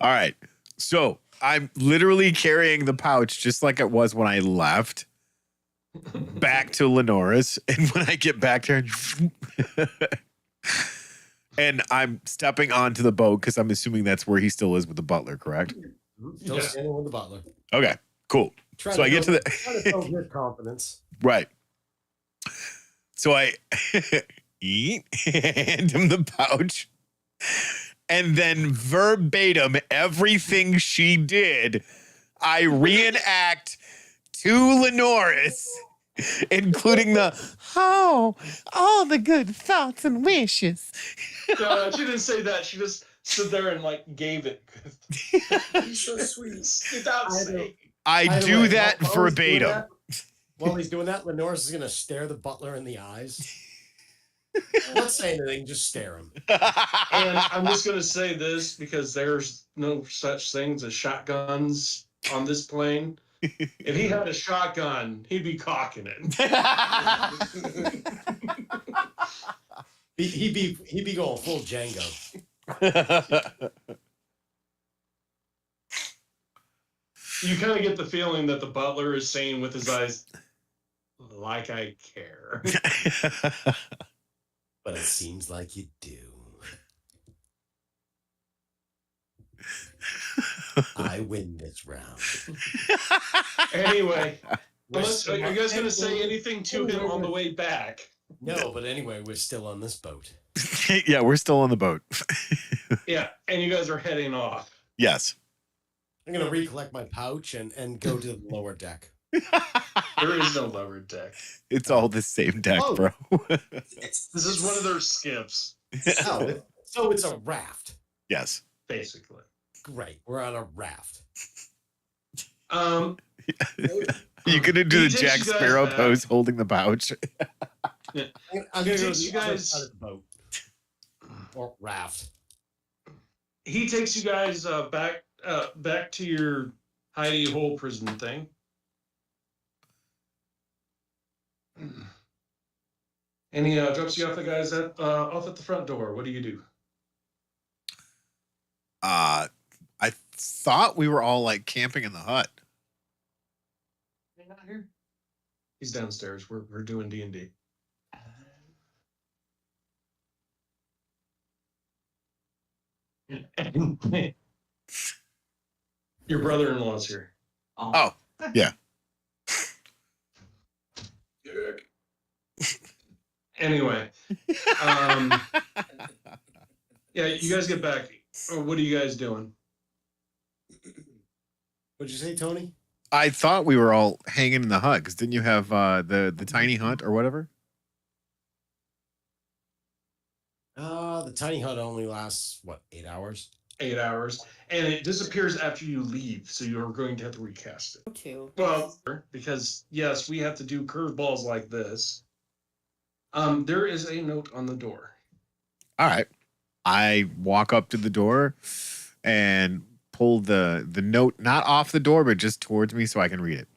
All right. So I'm literally carrying the pouch just like it was when I left back to Lenoris. And when I get back there, and I'm stepping onto the boat because I'm assuming that's where he still is with the butler, correct? Still standing with the butler. Okay, cool. So I get to the trying to build your confidence. Right. So I hand him the pouch, and then verbatim everything she did, I reenact to Lenoris, including all the good thoughts and wishes. No, she didn't say that. She just stood there and like gave it. He's so sweet. Without saying. I do that verbatim. While he's doing that, Lenoris is going to stare the butler in the eyes. Not say anything, just stare him. And I'm just going to say this because there's no such things as shotguns on this plane. If he had a shotgun, he'd be cocking it. He'd be going full Django. You kind of get the feeling that the butler is saying with his eyes, like I care. But it seems like you do. I win this round. Anyway, are you guys going to say anything to him on the way back? No, but anyway, we're still on this boat. Yeah, we're still on the boat. Yeah, and you guys are heading off. Yes. I'm going to recollect my pouch and go to the lower deck. There is no lower deck. It's all the same deck, bro. This is one of their skips. Oh, so it's a raft. Yes. Basically. Great. We're on a raft. You gonna do the Jack Sparrow pose holding the pouch? Yeah. I'm going to go to the other side of the boat. Or raft. He takes you guys back to your hidey hole prison thing. And he drops you off the guys off at the front door. What do you do? I thought we were all like camping in the hut. They're not here. He's downstairs. We're doing D&D. Your brother-in-law's here. Oh, yeah. Anyway, yeah, you guys get back. What are you guys doing? What'd you say, Tony? I thought we were all hanging in the hut because didn't you have the tiny hut or whatever? The tiny hut only lasts, what, 8 hours? 8 hours. And it disappears after you leave, so you're going to have to recast it. Too. Well, because, yes, we have to do curveballs like this. There is a note on the door. All right. I walk up to the door and pull the note not off the door, but just towards me so I can read it.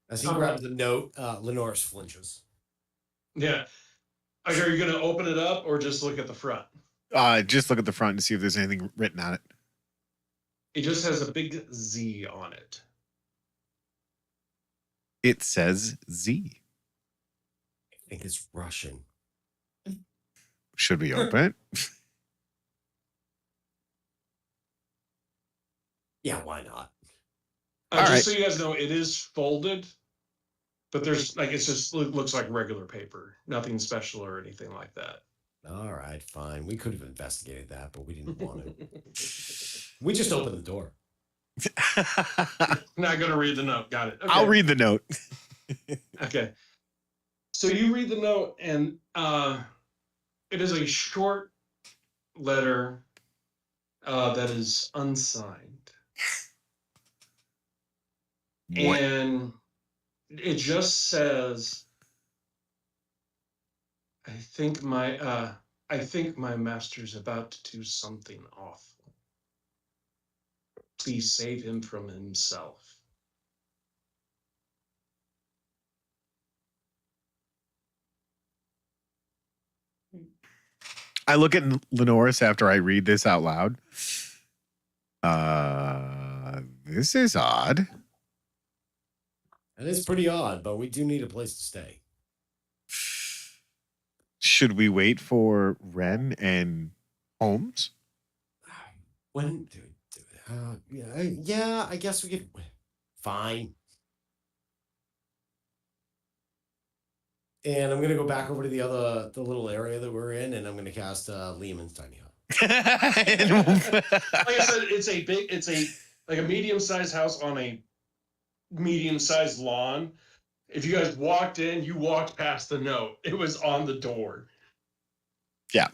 As he grabs the note, Lenoris flinches. Yeah. Are you going to open it up or just look at the front? Just look at the front and see if there's anything written on it. It just has a big Z on it. It says Z. I think it's Russian. Should we open it? Yeah, why not? Just right. so you guys know, it is folded, but there's it just looks like regular paper, nothing special or anything like that. All right, fine. We could have investigated that, but we didn't want to. We just opened the door. Not going to read the note. Got it. Okay. I'll read the note. Okay. So you read the note, and it is a short letter that is unsigned. What? And it just says, I think my master's about to do something awful. Please save him from himself. I look at Lenoris after I read this out loud. This is odd. It is pretty odd, but we do need a place to stay. Should we wait for Ren and Holmes? When? Yeah, I guess we could. Fine. And I'm gonna go back over to the little area that we're in, and I'm gonna cast Lehman's tiny hut. Like I said, it's a medium-sized house on a medium-sized lawn. If you guys walked in, you walked past the note. It was on the door. Yeah.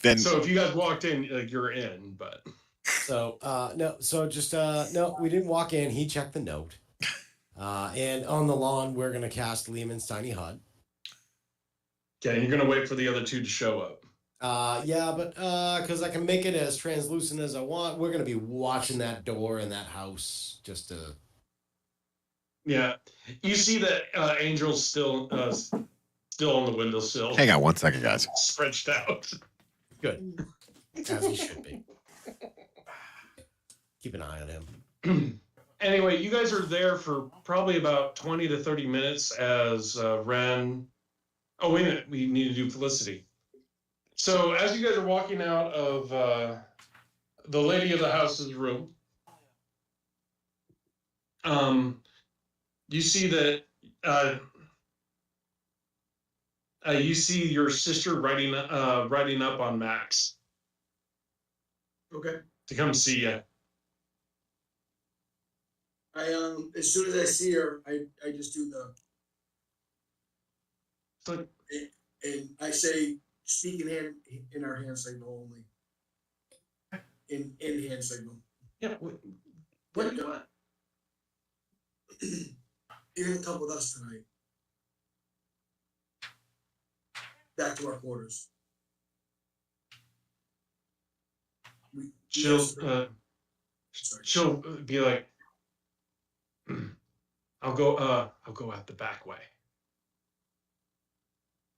Then so if you guys walked in, you're in. But so no, so just no, we didn't walk in. He checked the note. And on the lawn, we're going to cast Lehman's tiny hut. Okay, and you're going to wait for the other two to show up. Yeah, but because I can make it as translucent as I want, we're going to be watching that door in that house just to... Yeah. You see that Angel's still on the windowsill. Hang on 1 second, guys. Stretched out. Good. As he should be. Keep an eye on him. Anyway, you guys are there for probably about 20 to 30 minutes as Ren... Oh, wait a minute. We need to do Felicity. So as you guys are walking out of the lady of the house's room, you see that you see your sister writing up on Max. Okay. To come see you. I as soon as I see her, I just do and I say speak in our hand signal only. In hand signal. Yeah. What do you want? You're gonna come with us tonight. Back to our quarters. She'll be like, I'll go out the back way.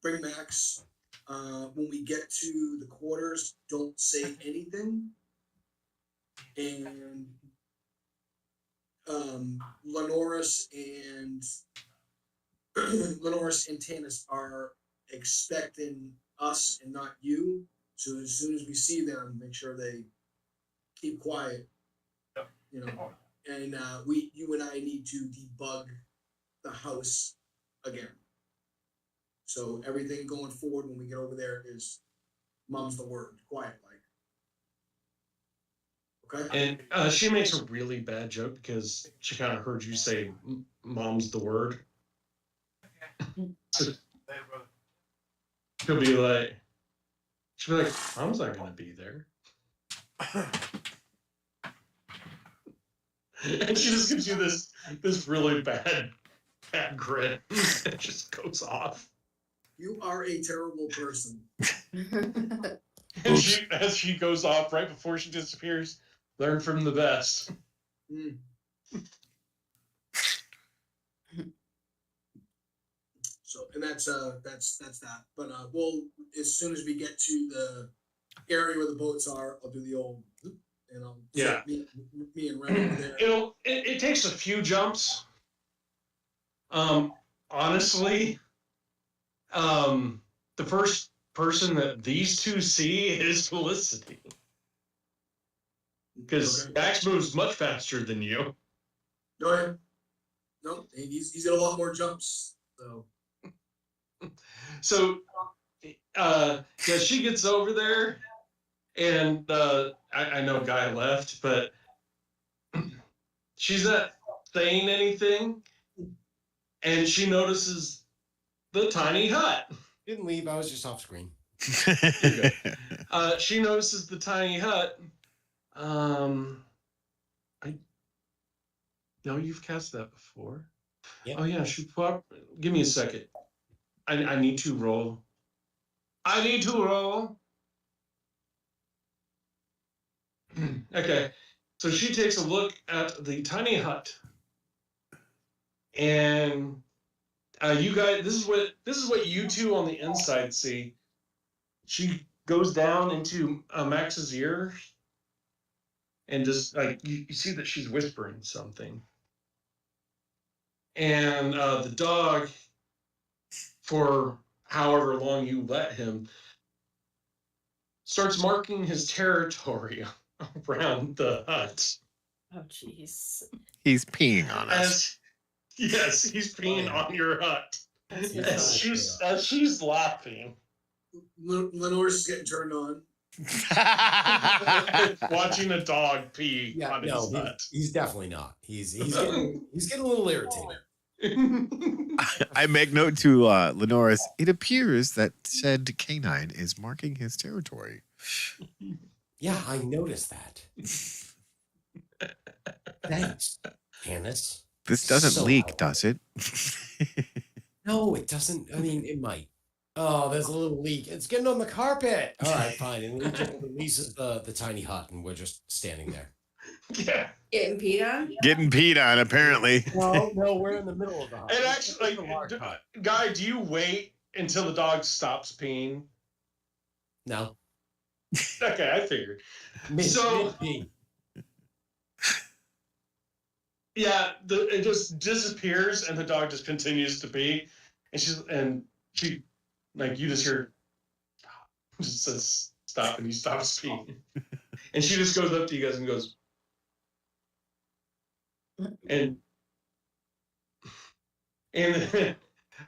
Bring Max. When we get to the quarters, don't say anything. And Lenoris and Tanis are expecting us and not you. So as soon as we see them, make sure they keep quiet. Yep. You know, and you and I need to debug the house again. So everything going forward when we get over there is mom's the word, quiet like. Okay. And she makes a really bad joke because she kind of heard you say "mom's the word." So she'll be like, "Mom's not gonna be there," and she just gives you this really bad grin. It just goes off. You are a terrible person. And as she goes off right before she disappears, learn from the best. Mm. So, and that's that. But we'll, as soon as we get to the area where the boats are, I'll do the old, and I'll Yeah. me and Ren over there. It takes a few jumps. Honestly, the first person that these two see is Felicity. Because Max moves much faster than you. Oh, yeah. No, he's got a lot more jumps. So, she gets over there, and I know Guy left, but she's not saying anything, and she notices the tiny hut. Didn't leave. I was just off screen. She notices the tiny hut. I know you've cast that before. Yep. Oh yeah, give me a second. I need to roll. Okay, so she takes a look at the tiny hut, and you guys, this is what you two on the inside see. She goes down into Max's ear, and just like you see that she's whispering something, and the dog, for however long you let him, starts marking his territory around the hut. Oh, jeez. He's peeing on us. Yes, he's peeing on your hut. As she's laughing. Lenore's getting turned on. Watching a dog pee on his hut. He's definitely not. He's getting a little irritated. I make note to Lenoris. It appears that said canine is marking his territory. Yeah, I noticed that. Thanks, Candace. This doesn't leak, does it? No, it doesn't. I mean, it might. Oh, there's a little leak. It's getting on the carpet. All right, fine. And Lee just releases the tiny hut, and we're just standing there. Yeah. Getting peed on? Getting peed on, apparently. No, we're in the middle of the hut. And actually, Guy, do you wait until the dog stops peeing? No. Okay, I figured. Mid-pee. Yeah, it just disappears, and the dog just continues to pee, and she, like, you just hear, just says stop, and he stops peeing, and she just goes up to you guys and goes, and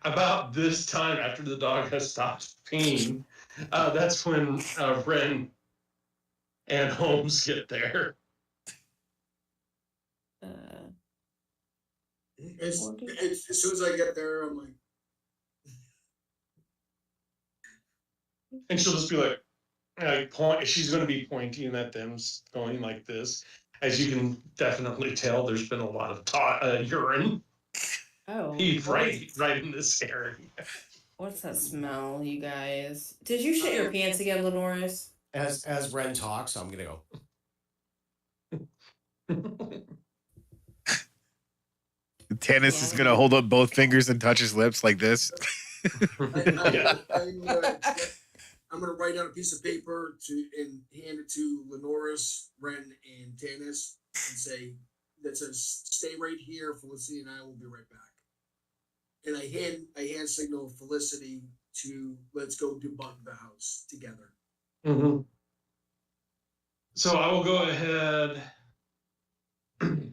about this time after the dog has stopped peeing, that's when Ren and Holmes get there. As soon as I get there, I'm like, and she'll just be like, she's going to be pointing at them, going like this. As you can definitely tell, there's been a lot of urine. Oh, right in this area. What's that smell, you guys? Did you shit your pants again, Lenoris? As Ren talks, I'm gonna go. Tannis is gonna hold up both fingers and touch his lips like this. I'm gonna write out a piece of paper and hand it to Lenoris, Ren, and Tannis, and say that says "Stay right here, Felicity and I will be right back." And I hand signal Felicity to let's go debug the house together. Mm-hmm. So I will go ahead and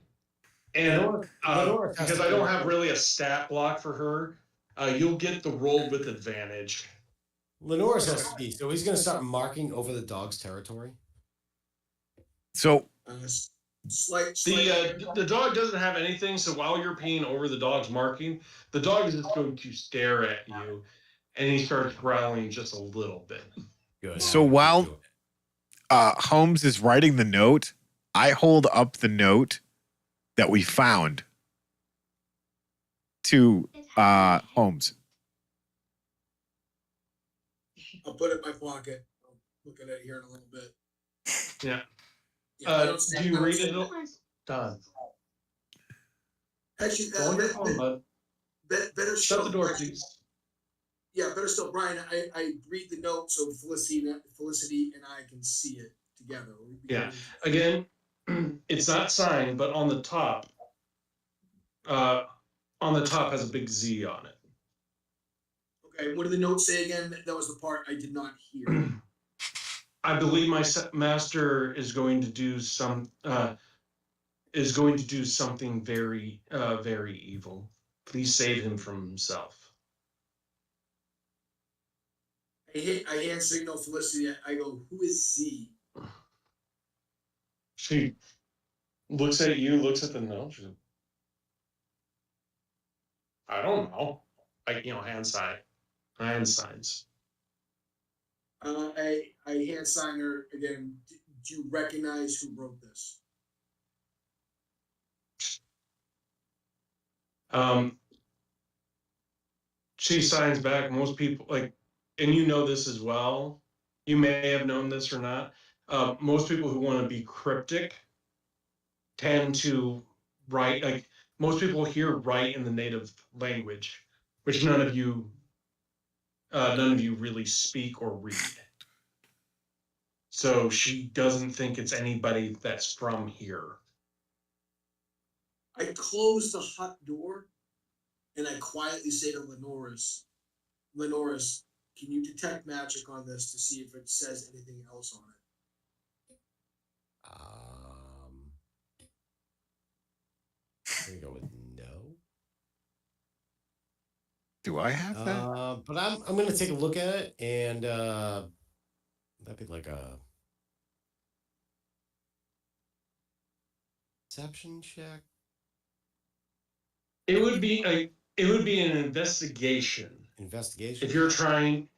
because I don't have really a stat block for her, you'll get the roll with advantage. Lenore's has to be, so he's going to start marking over the dog's territory. So the dog doesn't have anything, so while you're peeing over the dog's marking, the dog is just going to stare at you, and he starts growling just a little bit. Good. So while Holmes is writing the note, I hold up the note that we found to Holmes. I'll put it in my pocket. I'll look at it here in a little bit. Yeah. Do you read it? Done. Actually, Go on your phone, bud. Better shut the door, please. Yeah, better still, Brian. I read the note so Felicity and I can see it together. Yeah. Again, it's not signed, but on the top has a big Z on it. Okay. What did the note say again? That was the part I did not hear. I believe my master is going to do something very, very evil. Please save him from himself. I hand signal Felicity. I go, who is Z? She looks at you, looks at the note. She's like, I don't know. Hand signs. I hand sign her again. Do you recognize who wrote this? She signs back. Most people and you know this as well. You may have known this or not. Most people who want to be cryptic tend to write most people here write in the native language, which none of you really speak or read. So she doesn't think it's anybody that's from here. I close the hut door and I quietly say to Lenoris, can you detect magic on this to see if it says anything else on it? I'm gonna go with no. Do I have that? But I'm gonna take a look at it, and that'd be like a perception check. It would be an investigation. Investigation. If you're trying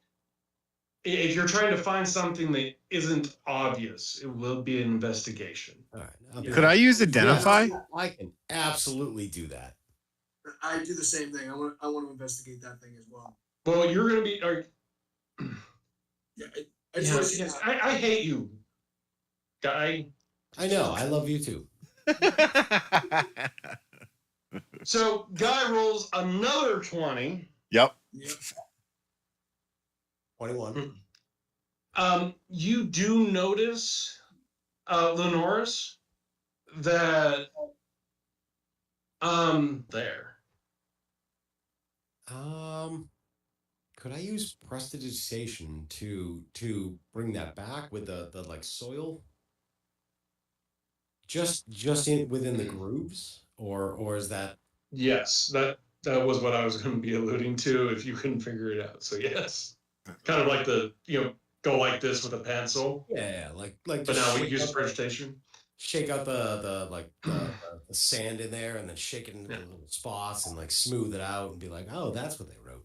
to find something that isn't obvious, it will be an investigation. All right. Could I use identify? Yes, I can absolutely do that. I do the same thing. I want to investigate that thing as well. Well, you're going to be. I hate you, guy. I know. I love you too. So, Guy rolls another 20. Yep. 21. You do notice, Lenoris, that there. Could I use prestidigitation to bring that back with the like soil? Just within the grooves, or is that? Yes, that was what I was going to be alluding to if you couldn't figure it out. So yes, kind of like the go like this with a pencil. Yeah, like. But now we use prestidigitation. Shake out the sand in there, and then shake it into little spots, and like smooth it out, and be like, oh, that's what they wrote.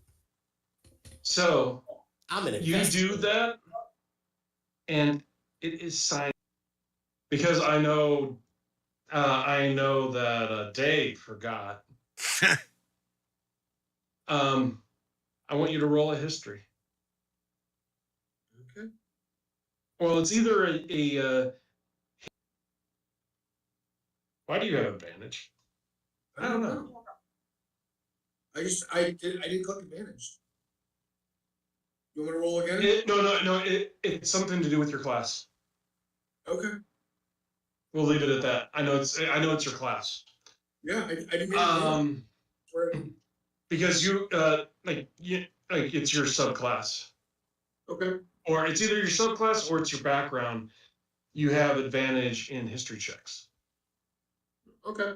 So you do that, and it is signed because I know that Dave forgot. I want you to roll a history. Okay. Well, it's either a why do you have advantage? I don't know. I didn't click advantage. You want me to roll again? No. It's something to do with your class. Okay. We'll leave it at that. I know it's your class. Yeah, I didn't. Because you it's your subclass. Okay. or it's either your subclass or it's your background. You have advantage in history checks. Okay.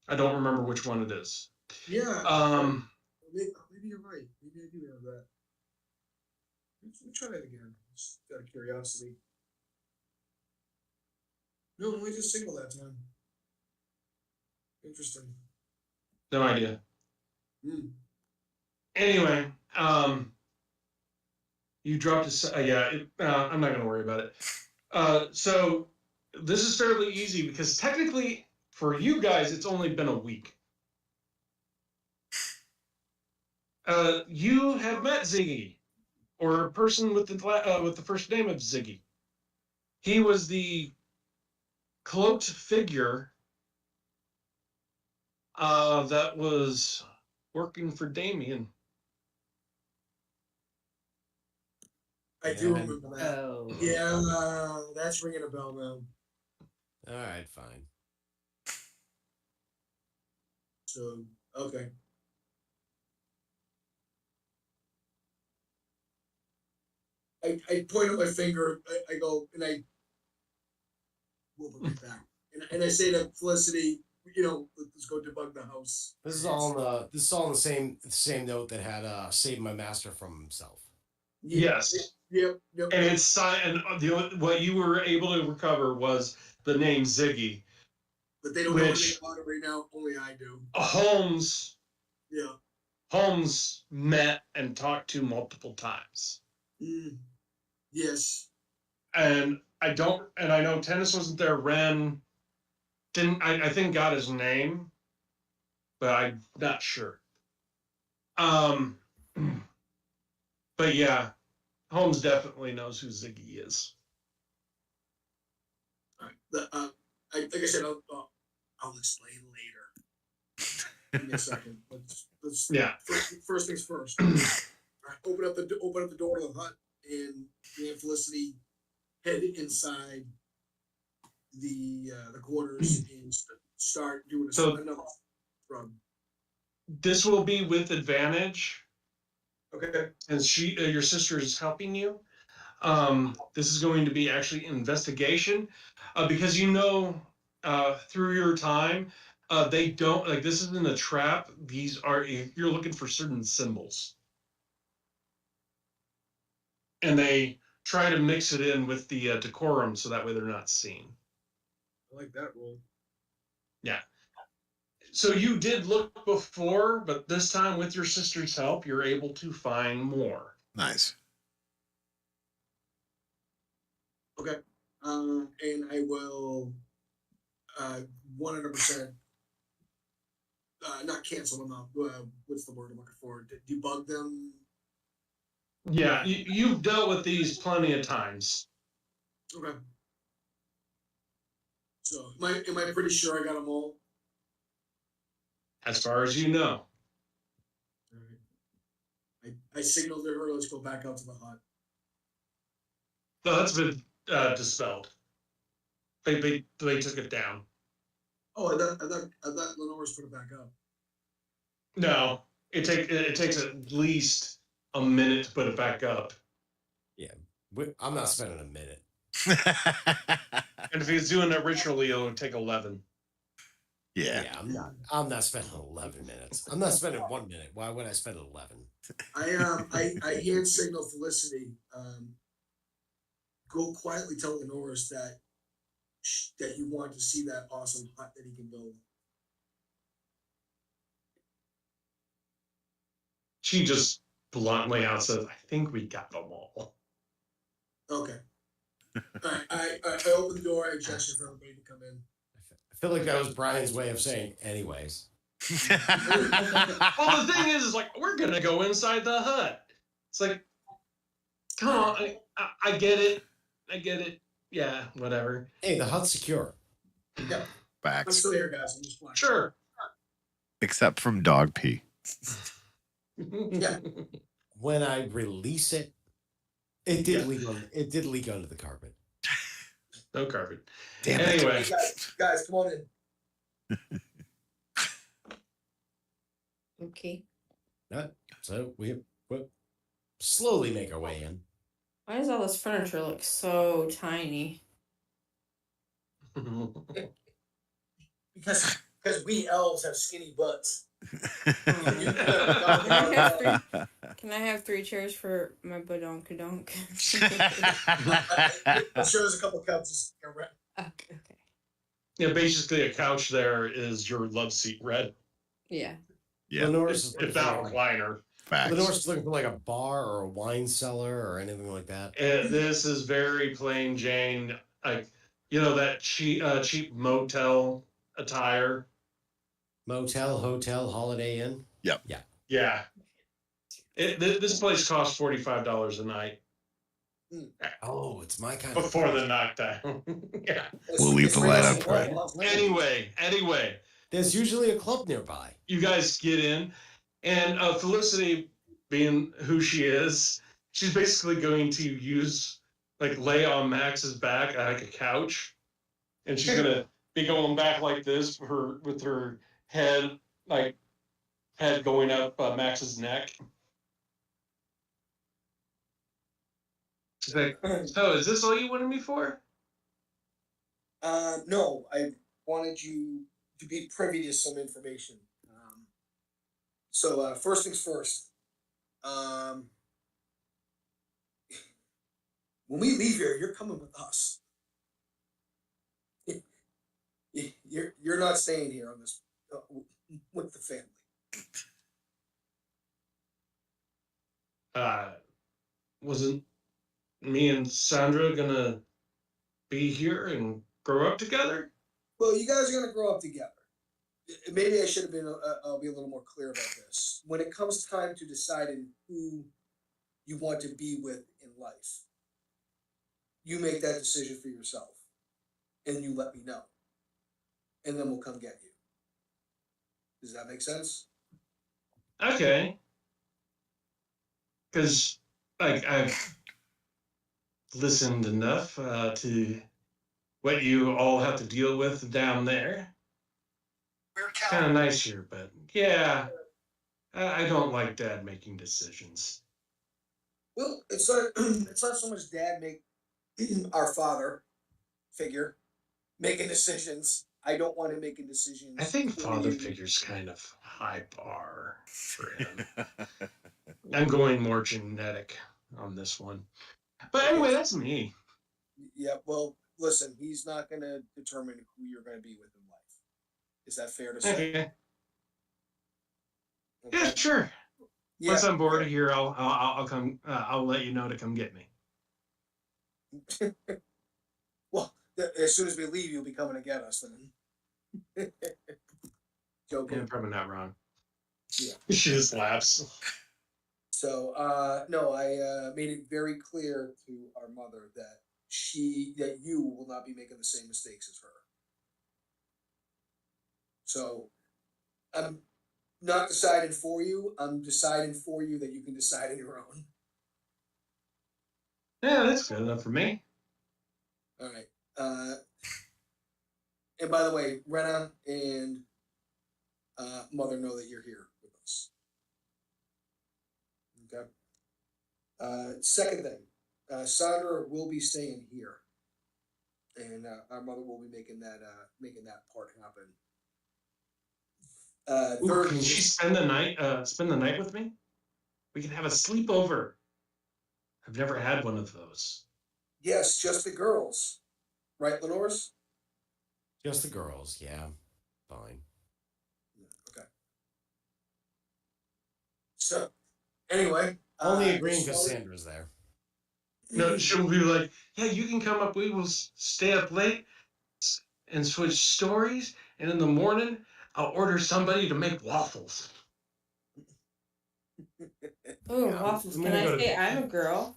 I don't remember which one it is. Yeah. Maybe you're right. Maybe I do have that. Let's try that again. Just out of curiosity. No, only just single that time. Interesting. No idea. Hmm. Anyway, you dropped I'm not going to worry about it. So this is fairly easy because technically for you guys, it's only been a week. You have met Ziggy, or a person with the first name of Ziggy. He was the cloaked figure that was working for Damien. I do remember that. Oh. Yeah, that's ringing a bell now. All right, fine. So, okay. I point at my finger. I go and I move it right back, and I say to Felicity, let's go debug the house. This is all in the same note that had saved my master from himself. Yes. Yep. And it's what you were able to recover was the name Ziggy. But they don't know anything about it right now. Only I do. Holmes Yeah. met and talked to multiple times. Yes. And I know Tennis wasn't there. Ren didn't, I think got his name, but I'm not sure. But yeah, Holmes definitely knows who Ziggy is. All right. Like I said, I'll explain later. Give me a second. Let's Yeah. First things first. All right, open up the door of the hut, and me and Felicity head inside the quarters and start doing another run. This will be with advantage. Okay. And your sister is helping you. This is going to be actually investigation, because through your time, they don't like this isn't a trap. You're looking for certain symbols, and they try to mix it in with the decorum so that way they're not seen. I like that rule. Yeah. So you did look before, but this time with your sister's help, you're able to find more. Nice. Okay. And I will 100% not cancel them out. What's the word I'm looking for? Debug them. Yeah, you've dealt with these plenty of times. Okay. So am I pretty sure I got them all? As far as you know. All right. I signaled to her, let's go back out to the hut. No, that's been dispelled. They took it down. Oh, I thought Lenore's put it back up. No, it takes at least a minute to put it back up. Yeah, I'm not spending a minute. And if he's doing it ritually, it would take 11. Yeah. I'm not spending 11 minutes. I'm not spending 1 minute. Why would I spend 11? I hand signal Felicity. Go quietly tell Lenoris that you want to see that awesome hut that he can build. She just bluntly out says, "I think we got them all." Okay. I open the door. I gesture for everybody to come in. I feel like that was Brian's way of saying, anyways. Well, the thing is like, we're going to go inside the hut. It's like, come on. I get it. Yeah, whatever. Hey, the hut's secure. Yep. I'm Facts. still here, guys. I'm just flying. Sure. Except from dog pee. Yeah. When I release it, it did leak onto the carpet. No carpet. Damn anyway. Guys, come on in. Okay. So we slowly make our way in. Why does all this furniture look so tiny? Because we elves have skinny butts. Can I have 3 chairs for my badonkadonk? I'm sure there's a couple couches around. Okay. Yeah, basically a couch there is your love seat, Red. Yeah. Yeah. Lenore's If not a recliner. Facts. Lenore's looking for like a bar or a wine cellar or anything like that. This is very plain Jane. Like, you know, that cheap motel attire. Motel, hotel, Holiday Inn. Yep. Yeah. Yeah. This place costs $45 a night. Oh, it's my kind Before of the knockdown. Yeah. We'll leave the light up, right? Anyway, there's usually a club nearby. you guys get in, and Felicity, being who she is, she's basically going to lay on Max's back like a couch, and she's gonna be going back like this with her head going up Max's neck. She's like, so is this all you wanted me for? No, I wanted you to be privy to some information. So first things first. When we leave here, you're coming with us. You're not staying here on this with the family. Wasn't me and Sandra gonna be here and grow up together? Well, you guys are gonna grow up together. Maybe I should have been. I'll be a little more clear about this. When it comes time to deciding who you want to be with in life, you make that decision for yourself, and you let me know, and then we'll come get you. Does that make sense? Okay. Because I've listened enough to what you all have to deal with down there. It's kind of nice here, but yeah, I don't like Dad making decisions. Well, it's not so much Dad make our father figure making decisions. I don't want him making decisions. I think father figure's kind of high bar for him. I'm going more genetic on this one. But anyway, that's me. Yeah, well, listen, he's not going to determine who you're going to be with in life. Is that fair to say? Okay. Okay. Yeah, sure. Yeah. Once I'm bored of here, I'll come. I'll let you know to come get me. Well, as soon as we leave, you'll be coming to get us then. Joking. Yeah, probably not wrong. Yeah. She just laughs. So, no, I made it very clear to our mother that you will not be making the same mistakes as her. So, I'm not deciding for you. I'm deciding for you that you can decide on your own. Yeah, that's good enough for me. All right. And by the way, Rena and Mother know that you're here with us. Okay. Second thing, Sandra will be staying here, and our mother will be making that part happen. Third, Can she spend the night? Spend the night with me? We can have a sleepover. I've never had one of those. yes, just the girls, right, Lenores? Just the girls, yeah. Fine. Okay. So, anyway, Only agreeing because Sandra's there. No, she'll be like, yeah, you can come up. We will stay up late and switch stories. And in the morning, I'll order somebody to make waffles. Oh, waffles. Can I say I'm a girl?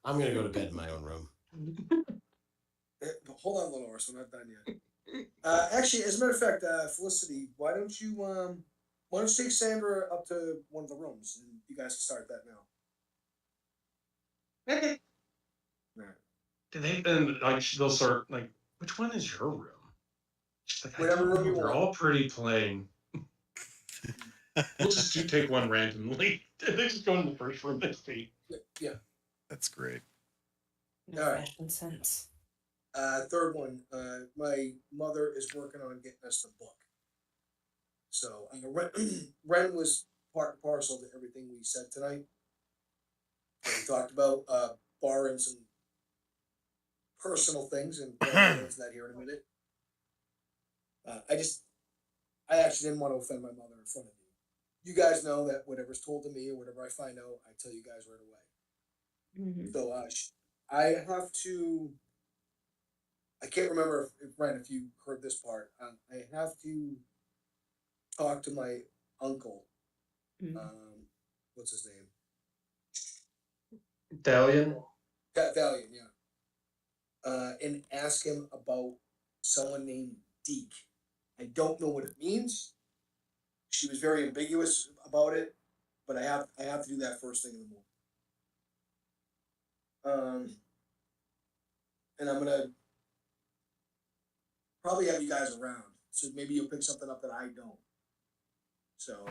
I'm going to go to bed in my own room. Hold on, Lenores. We're not done yet. Actually, as a matter of fact, Felicity, why don't you take Sandra up to one of the rooms and you guys can start that now. Okay. All right. Do they then they'll start like, which one is your room? She's like, Whatever room you they're want. all pretty plain. We'll just take one randomly. They just go in the first room they see. Yeah. That's great. No All right. fashion sense. Third one. My mother is working on getting us the book. So Ren was part and parcel to everything we said tonight. We talked about borrowing some personal things, and we'll get into that here in a minute. I actually didn't want to offend my mother in front of you. You guys know that whatever's told to me or whatever I find out, I tell you guys right away. Mm-hmm. So I have to. I can't remember if Ren, if you heard this part. I have to talk to my uncle. Mm-hmm. What's his name? Dalian. Valiant, yeah. And ask him about someone named Deke. I don't know what it means. She was very ambiguous about it, but I have to do that first thing in the morning. And I'm gonna probably have you guys around, so maybe you'll pick something up that I don't. So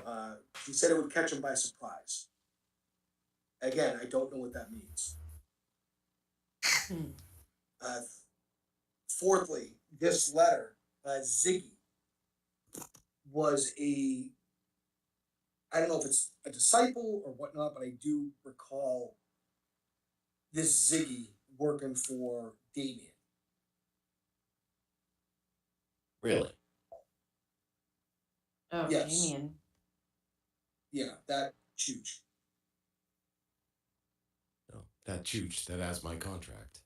he said it would catch him by surprise. Again, I don't know what that means. Fourthly, this letter, Ziggy, was I don't know if it's a disciple or whatnot, but I do recall this Ziggy working for Damien. Really? Oh, Yes. Damien. Yeah, that huge. No, that chooch that has my contract.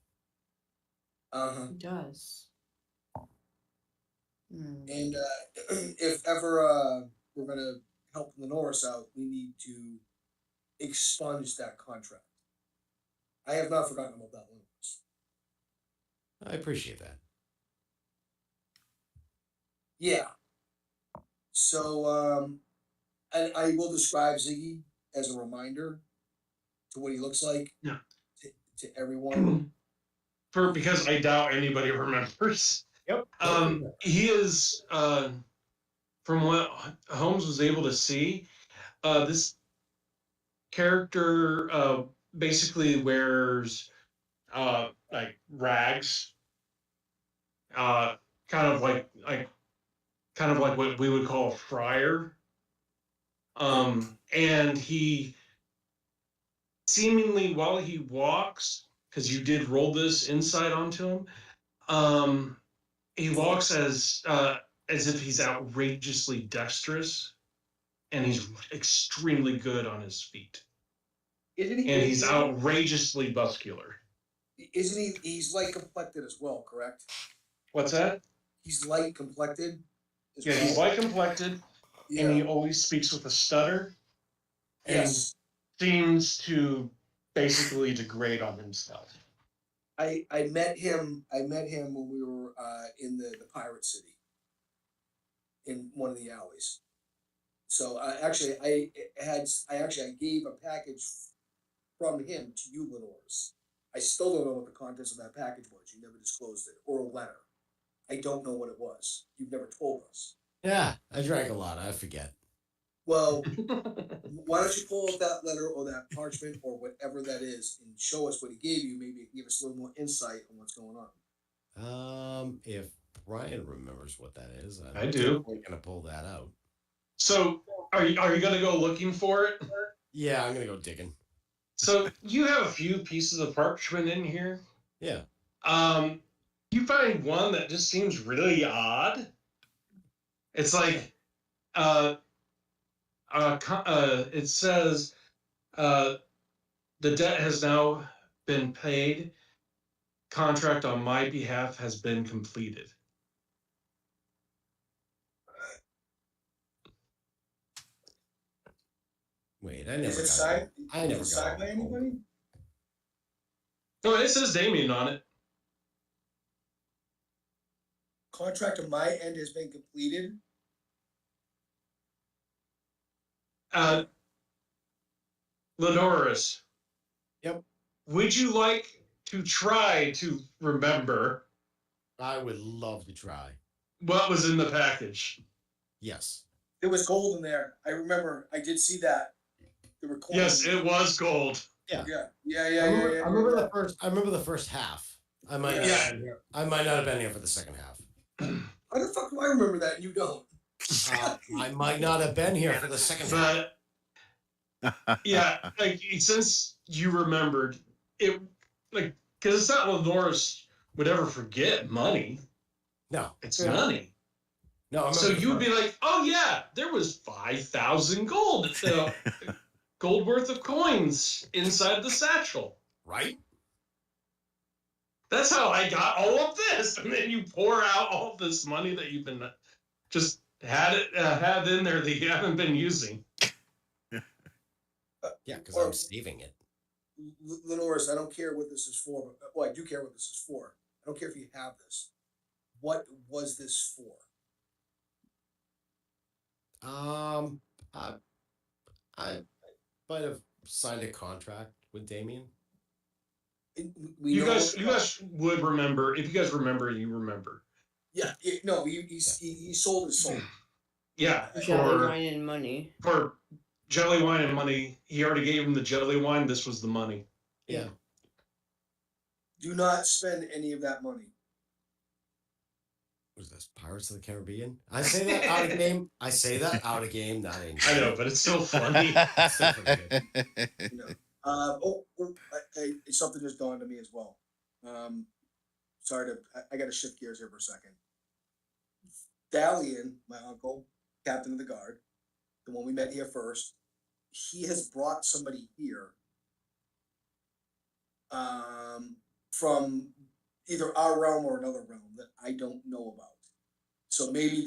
He does. And if ever we're gonna help Lenores out, we need to expunge that contract. I have not forgotten about that, Lenores. I appreciate that. Yeah. So and I will describe Ziggy as a reminder to what he looks like. Yeah. To everyone. Because I doubt anybody remembers. Yep. He is, from what Holmes was able to see, this character basically wears like rags, kind of like what we would call a friar. And he seemingly, while he walks, because you did roll this insight onto him, he walks as if he's outrageously dexterous, and he's extremely good on his feet. Isn't he? And he's outrageously muscular. Isn't he? He's light complected as well, correct? What's that? He's light complected. Yeah, he's light complected, Yeah. and he always speaks with a stutter. And Yes. seems to basically degrade on himself. I met him when we were in the pirate city in one of the alleys. So I gave a package from him to you, Lenores. I still don't know what the contents of that package was. You never disclosed it, or a letter. I don't know what it was. You've never told us. Yeah, I drank a lot. I forget. Well, why don't you pull up that letter or that parchment or whatever that is and show us what he gave you? Maybe it can give us a little more insight on what's going on. If Brian remembers what that is, I do. We're gonna pull that out. So, are you gonna go looking for it? Yeah, I'm gonna go digging. So you have a few pieces of parchment in here. Yeah. You find one that just seems really odd. It's like, it says, the debt has now been paid. Contract on my behalf has been completed. Wait, I never. Is it signed? Is it signed by anybody? No, it says Damien on it. Contract on my end has been completed. Lenores. Yep. Would you like to try to remember? I would love to try. What was in the package? Yes. There was gold in there. I remember. I did see that. There were coins. Yes, it was gold. Yeah. Yeah. I remember the first. I remember the first half. I might not. Yeah. Have been here. I might not have been here for the second half. How the fuck do I remember that and you don't? I might not have been here for the second half. But yeah, like since you remembered it, like because it's not Lenoris would ever forget money. No, It's Yeah. money. no. I remember So the you would first- be like, oh yeah, there was 5,000 gold, gold worth of coins inside the satchel. right. That's how I got all of this. And then you pour out all this money that you've been just had in there that you haven't been using. Yeah, because I'm saving it. Lenoris, I don't care what this is for, but well, I do care what this is for. I don't care if you have this. What was this for? I might have signed a contract with Damien. You guys would remember. If you guys remember, you remember. Yeah, he sold his soul. Yeah, Jelly wine and money. for jelly wine and money. He already gave him the jelly wine. This was the money. Yeah. Do not spend any of that money. Was this Pirates of the Caribbean? I say that out of game. I say that out of game. Not in. I know, but it's still funny. Still pretty good. You know. Something just dawned on me as well. Sorry I got to shift gears here for a second. Dalian, my uncle, captain of the guard, the one we met here first, he has brought somebody here from either our realm or another realm that I don't know about. So maybe it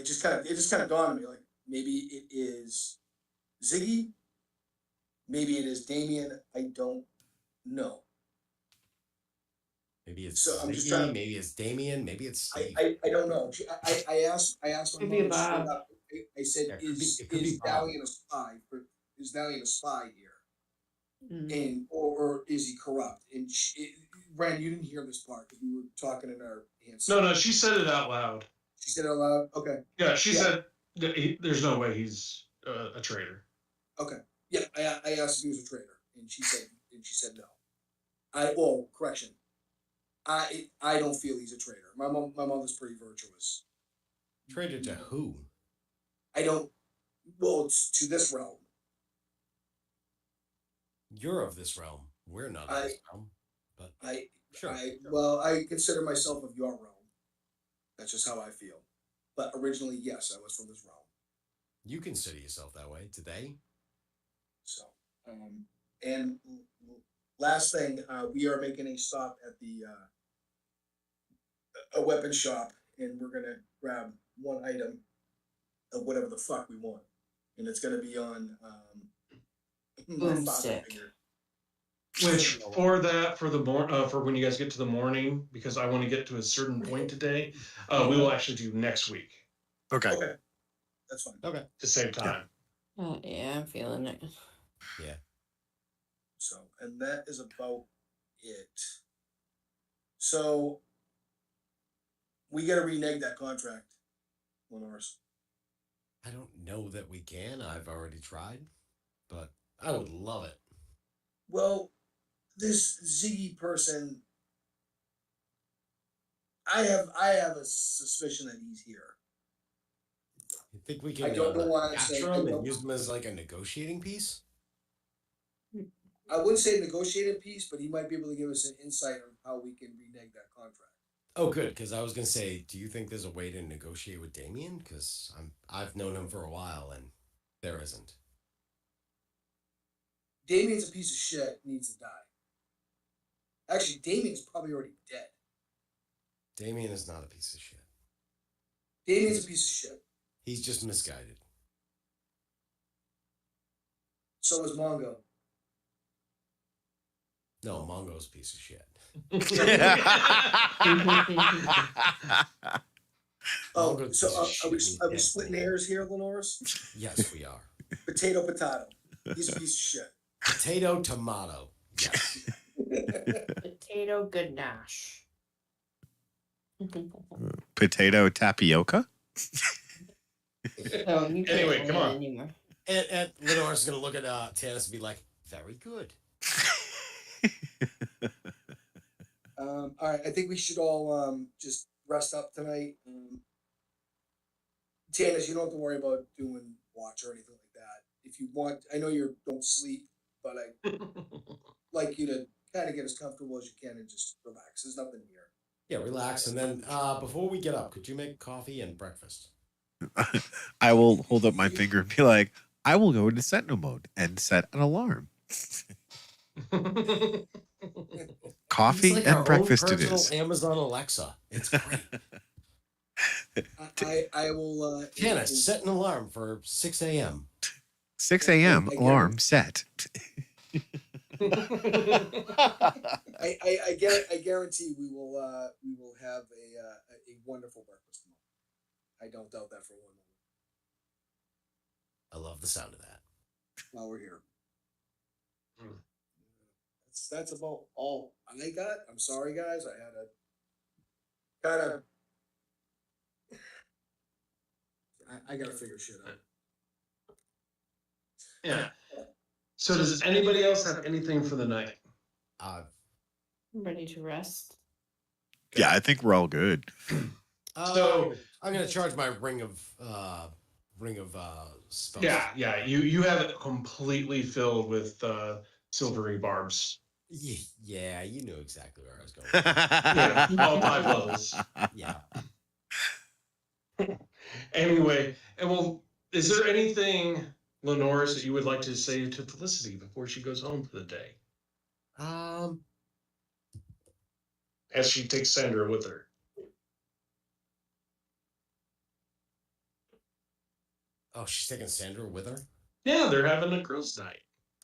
just kind of dawned on me, like maybe it is Ziggy, maybe it is Damien, I don't know. Maybe it's So I'm just Ziggy, trying- maybe it's Damien, maybe it's Steve. I don't know. I asked my Could be mom Bob. straight up. I said, Yeah, it could be is Bob. Dalian a spy? Is Dalian a spy here? Mm. And or is he corrupt? And Brandon, you didn't hear this part because we were talking in our hands. No, she said it out loud. She said it out loud. Okay. Yeah, she Yeah. said that there's no way he's a traitor. Okay. Yeah, I asked if he was a traitor, and she said no. Correction. I don't feel he's a traitor. My mother's pretty virtuous. Traded to who? I don't. Well, it's to this realm. You're of this realm. We're not of this realm. But sure. I consider myself of your realm. That's just how I feel. But originally, yes, I was from this realm. You consider yourself that way today. So, and last thing, we are making a stop at the a weapon shop, and we're gonna grab one item of whatever the fuck we want, and it's gonna be on my father Boomstick. figure. Which for when you guys get to the morning, because I want to get to a certain point today, we will actually do next week Okay. Okay, that's fine. Okay. to save time. Yeah, I'm feeling it. Yeah. So, and that is about it. So, we got to renege that contract, Lenoris. I don't know that we can. I've already tried, but I would love it. Well, this Ziggy person, I have a suspicion that he's here. You think we can I don't know why I'm saying- capture I him don't- and use him as like a negotiating piece? I wouldn't say negotiated piece, but he might be able to give us an insight on how we can renege that contract. Oh, good. Because I was gonna say, do you think there's a way to negotiate with Damien? Because I've known him for a while, and there isn't. Damien's a piece of shit, needs to die. Actually, Damien's probably already dead. Damien is not a piece of shit. Damien's a piece of shit. He's just misguided. So is Mongo. No, Mongo's a piece of shit. Oh, Mongo's so a piece of are we shit. are we splitting hairs here, Lenoris? Yes, we are. Potato. He's a piece of shit. Potato, tomato. Yes. Potato ganache. Potato tapioca? Oh, you can't Anyway, say come that on. anymore. And Lenore's gonna look at Tannis and be like, Very good. All right, I think we should all just rest up tonight. Tannis, you don't have to worry about doing watch or anything like that. If you want, I know you don't sleep, but I like you to kind of get as comfortable as you can and just relax. There's nothing here. Yeah, relax. And then before we get up, could you make coffee and breakfast? I will hold up my finger and be like, I will go into Sentinel mode and set an alarm. Coffee like and breakfast it is. Amazon Alexa. It's great. I will. Tannis, set an alarm for 6 a.m. 6 a.m. alarm set. I guarantee we will have a wonderful breakfast tomorrow. I don't doubt that for one moment. I love the sound of that. While we're here. That's about all I got. I'm sorry, guys. I had a kind of. I gotta figure shit out. Yeah. So does anybody else have anything for the night? I'm ready to rest. Yeah, I think we're all good. So I'm gonna charge my ring of spells. Yeah. You have it completely filled with silvery barbs. Yeah, you knew exactly where I was going. Yeah, all 5 levels. Yeah. Anyway, is there anything, Lenoris, that you would like to say to Felicity before she goes home for the day? As she takes Sandra with her. Oh, she's taking Sandra with her? Yeah, they're having a girls' night.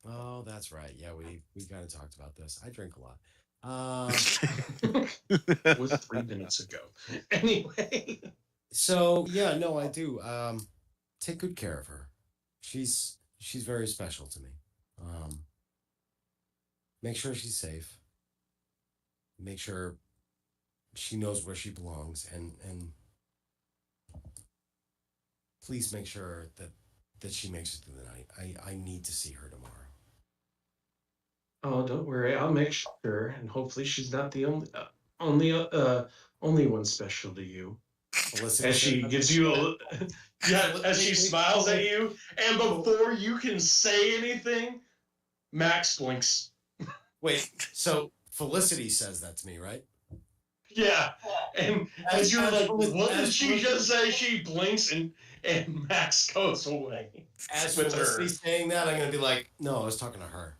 Oh, that's right. Yeah, we kind of talked about this. I drink a lot. It was 3 minutes ago. Anyway. So yeah, no, I do. Take good care of her. She's very special to me. Make sure she's safe. Make sure she knows where she belongs, and please make sure that she makes it through the night. I need to see her tomorrow. Oh, don't worry. I'll make sure, and hopefully she's not the only one special to you. Felicity, as she gives you as she smiles at you, and before you can say anything, Max blinks. Wait, so Felicity says that to me, right? Yeah, and as you're like, what did she just say? She blinks, and Max goes away. As with Felicity saying that, I'm gonna be like, no, I was talking to her,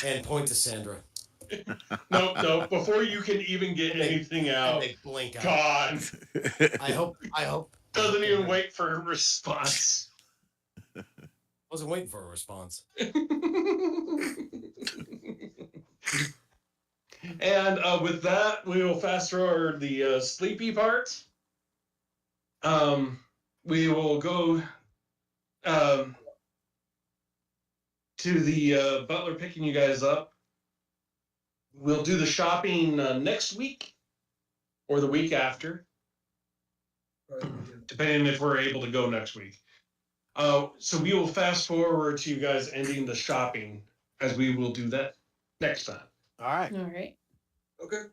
and point to Sandra. No. Before you can even get anything out, they blink out. gone. I hope. Doesn't even wait for a response. Wasn't waiting for a response. And with that, we will fast forward the sleepy part. We will go to the butler picking you guys up. We'll do the shopping next week or the week after, depending if we're able to go next week. So we will fast forward to you guys ending the shopping, as we will do that next time. All right. Okay.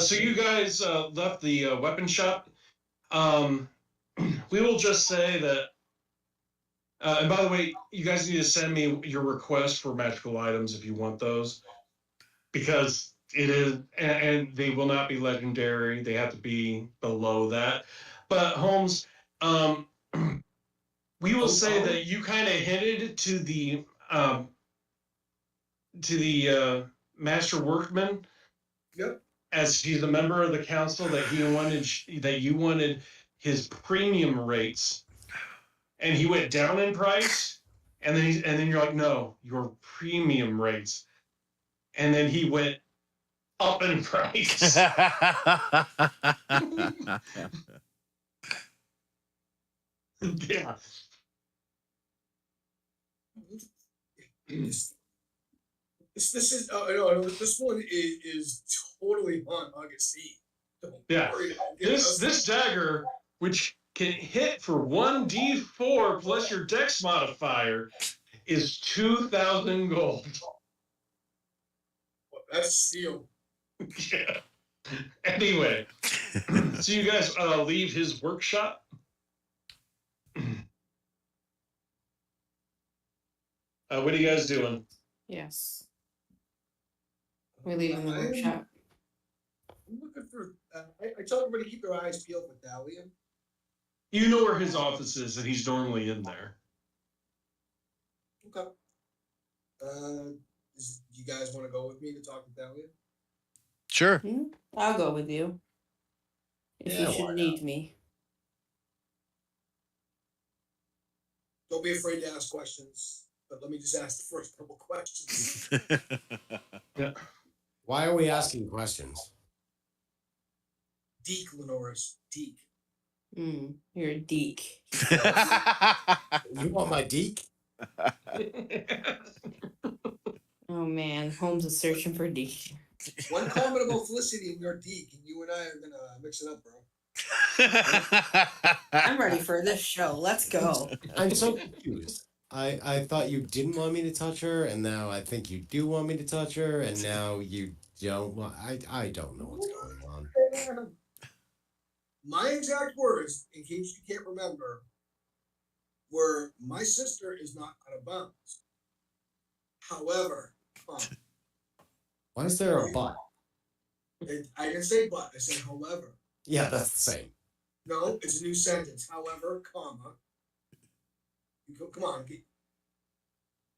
So you guys left the weapon shop. We will just say that, and by the way, you guys need to send me your request for magical items if you want those, because it is, and they will not be legendary. They have to be below that. But Holmes, we will say that you kind of hinted to the master workman. Yep. As he's a member of the council, that you wanted his premium rates, and he went down in price, and then you're like, no, your premium rates, and then he went up in price. Yeah. This is no, this one is totally on Augustine. Yeah. This dagger, which can hit for 1d4 plus your dex modifier, is 2,000 gold. That's steal. Yeah. Anyway, so you guys leave his workshop. What are you guys doing? Yes. We leave in the workshop. I'm looking for. I tell everybody to keep their eyes peeled with Dalian. You know where his office is, and he's normally in there. Okay. Do you guys want to go with me to talk to Dalian? Sure. I'll go with you. If Yeah, you why should not? need me. Don't be afraid to ask questions, but let me just ask the first couple questions. Yeah. Why are we asking questions? Deke, Lenoris. Deke. You're a deek. You want my deek? Oh man, Holmes is searching for deek. One comment about Felicity and your Deke, and you and I are gonna mix it up, bro. I'm ready for this show. Let's go. I'm so confused. I thought you didn't want me to touch her, and now I think you do want me to touch her, and now you don't want. I don't know what's going on. My exact words, in case you can't remember, were my sister is not out of bounds. However, Why is there a but? I didn't say but, I said however. Yeah, that's the same. No, it's a new sentence. However, comma. Come on,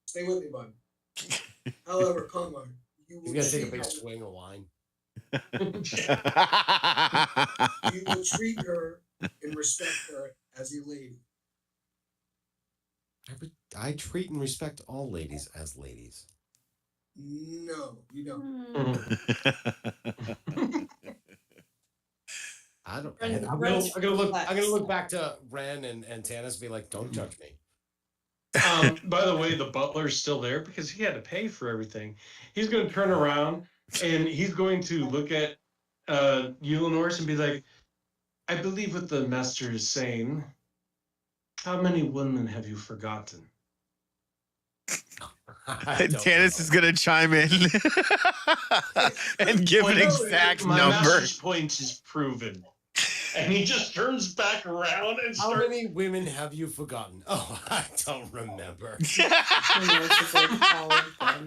stay with me, bud. However, comma. You He's will gonna take a treat big her- swing of wine. You will treat her and respect her as a lady. I treat and respect all ladies as ladies. No, you don't. I don't. Ren- I'm Ren's gonna look. I'm gonna look perplexed. back to Ren and Tanis and be like, "Don't judge me." By the way, the butler's still there because he had to pay for everything. He's going to turn around and he's going to look at Eulenors and be like, I believe what the master is saying. How many women have you forgotten? Tanis is gonna chime in and give an exact My number. master's point is proven. And he just turns back around and How starts. many women have you forgotten? Oh, I don't remember. Lenores is like all of them.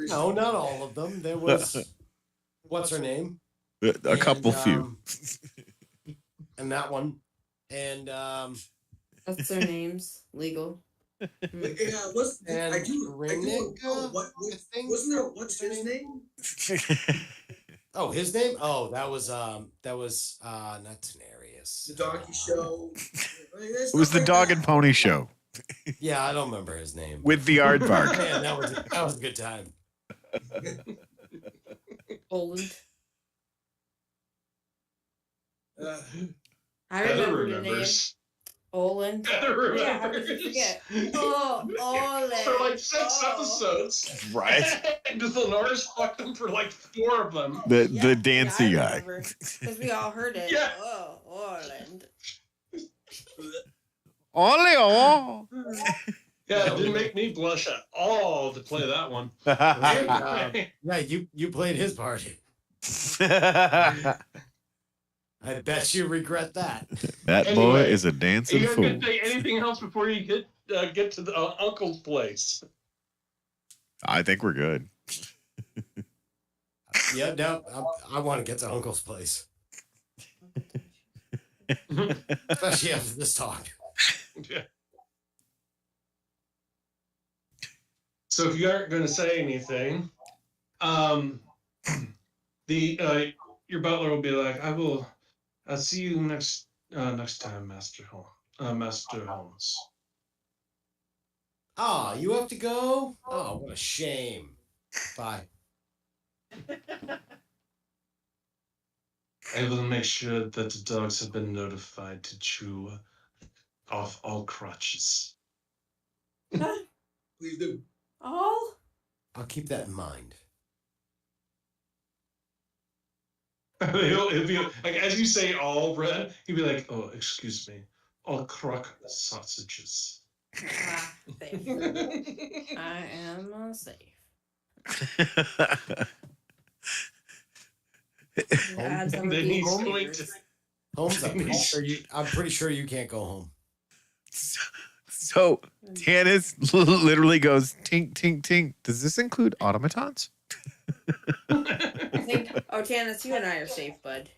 No, not all of them. There was what's her name? A couple few. And that one. And That's their names. Legal. Yeah, And I do. Rinnica, What I think. wasn't there? What's his name? Oh, his name? Oh, that was not Tenarius. The donkey show. It was the dog and pony show Yeah, I don't remember his name. with the aardvark. Man, that was a good time. Poland. I Heather remember the name. remembers. Olin. Heather Yeah, how could you remembers. forget? Oh, Olin. For like 6 Oh. episodes. Right. And Lenores fucked them for like 4 of them. The dancey guy. Because we all heard it. Yeah. Oh, Orland. Oleo. Yeah, it didn't make me blush at all to play that one. Yeah, you played his part. I bet you regret that. That boy Anyway, is a Are dancing you guys fool. gonna say anything else before you get to the uncle's place? I think we're good. Yeah, no, I want to get to Uncle's place, especially after this talk. Yeah. So if you aren't going to say anything, your butler will be like, I'll see you next time, Master Holmes. Ah, you have to go? Oh, what a shame. Bye. I will make sure that the dogs have been notified to chew off all crotches. Please do. All? I'll keep that in mind. He'll be like, as you say all, Red, he'll be like, oh, excuse me, all crock sausages. Safe. I am safe. Add some Then he's repeat going flavors. to. Holmes, I'm pretty sure you can't go home. So Tannis literally goes tink tink tink. Does this include automatons? I think. Oh, Tannis, you and I are safe, bud.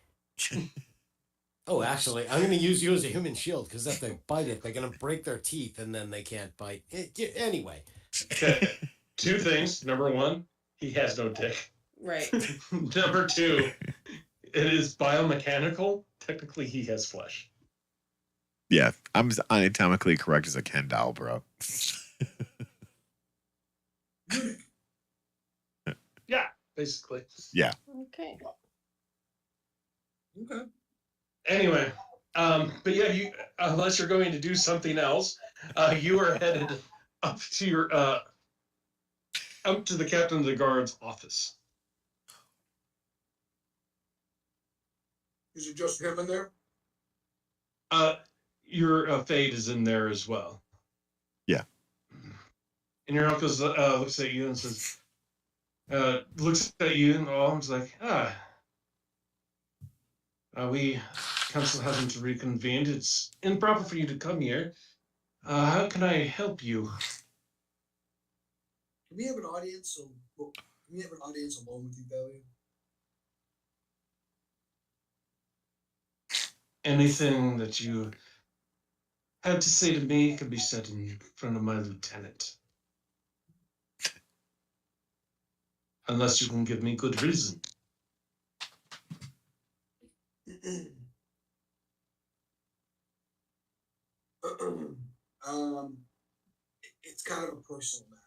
Oh, actually, I'm going to use you as a human shield because if they bite it, they're going to break their teeth and then they can't bite. Anyway. Okay. Two things. Number one, he has no dick. Right. Number two, it is biomechanical. Technically, he has flesh. Yeah, I'm as anatomically correct as a Ken doll, bro. Yeah, basically. Yeah. Okay. Okay. Anyway, but yeah, you unless you're going to do something else, you are headed up to your up to the captain of the guard's office. Is it just him in there? Your fate is in there as well. Yeah. And your uncle looks at you and says, looks at you and Alm's like, we council hasn't reconvened. It's improper for you to come here. How can I help you? Can we have an audience? Can we have an audience alone with you, Belly? Anything that you have to say to me can be said in front of my lieutenant. Unless you can give me good reason. It's kind of a personal matter.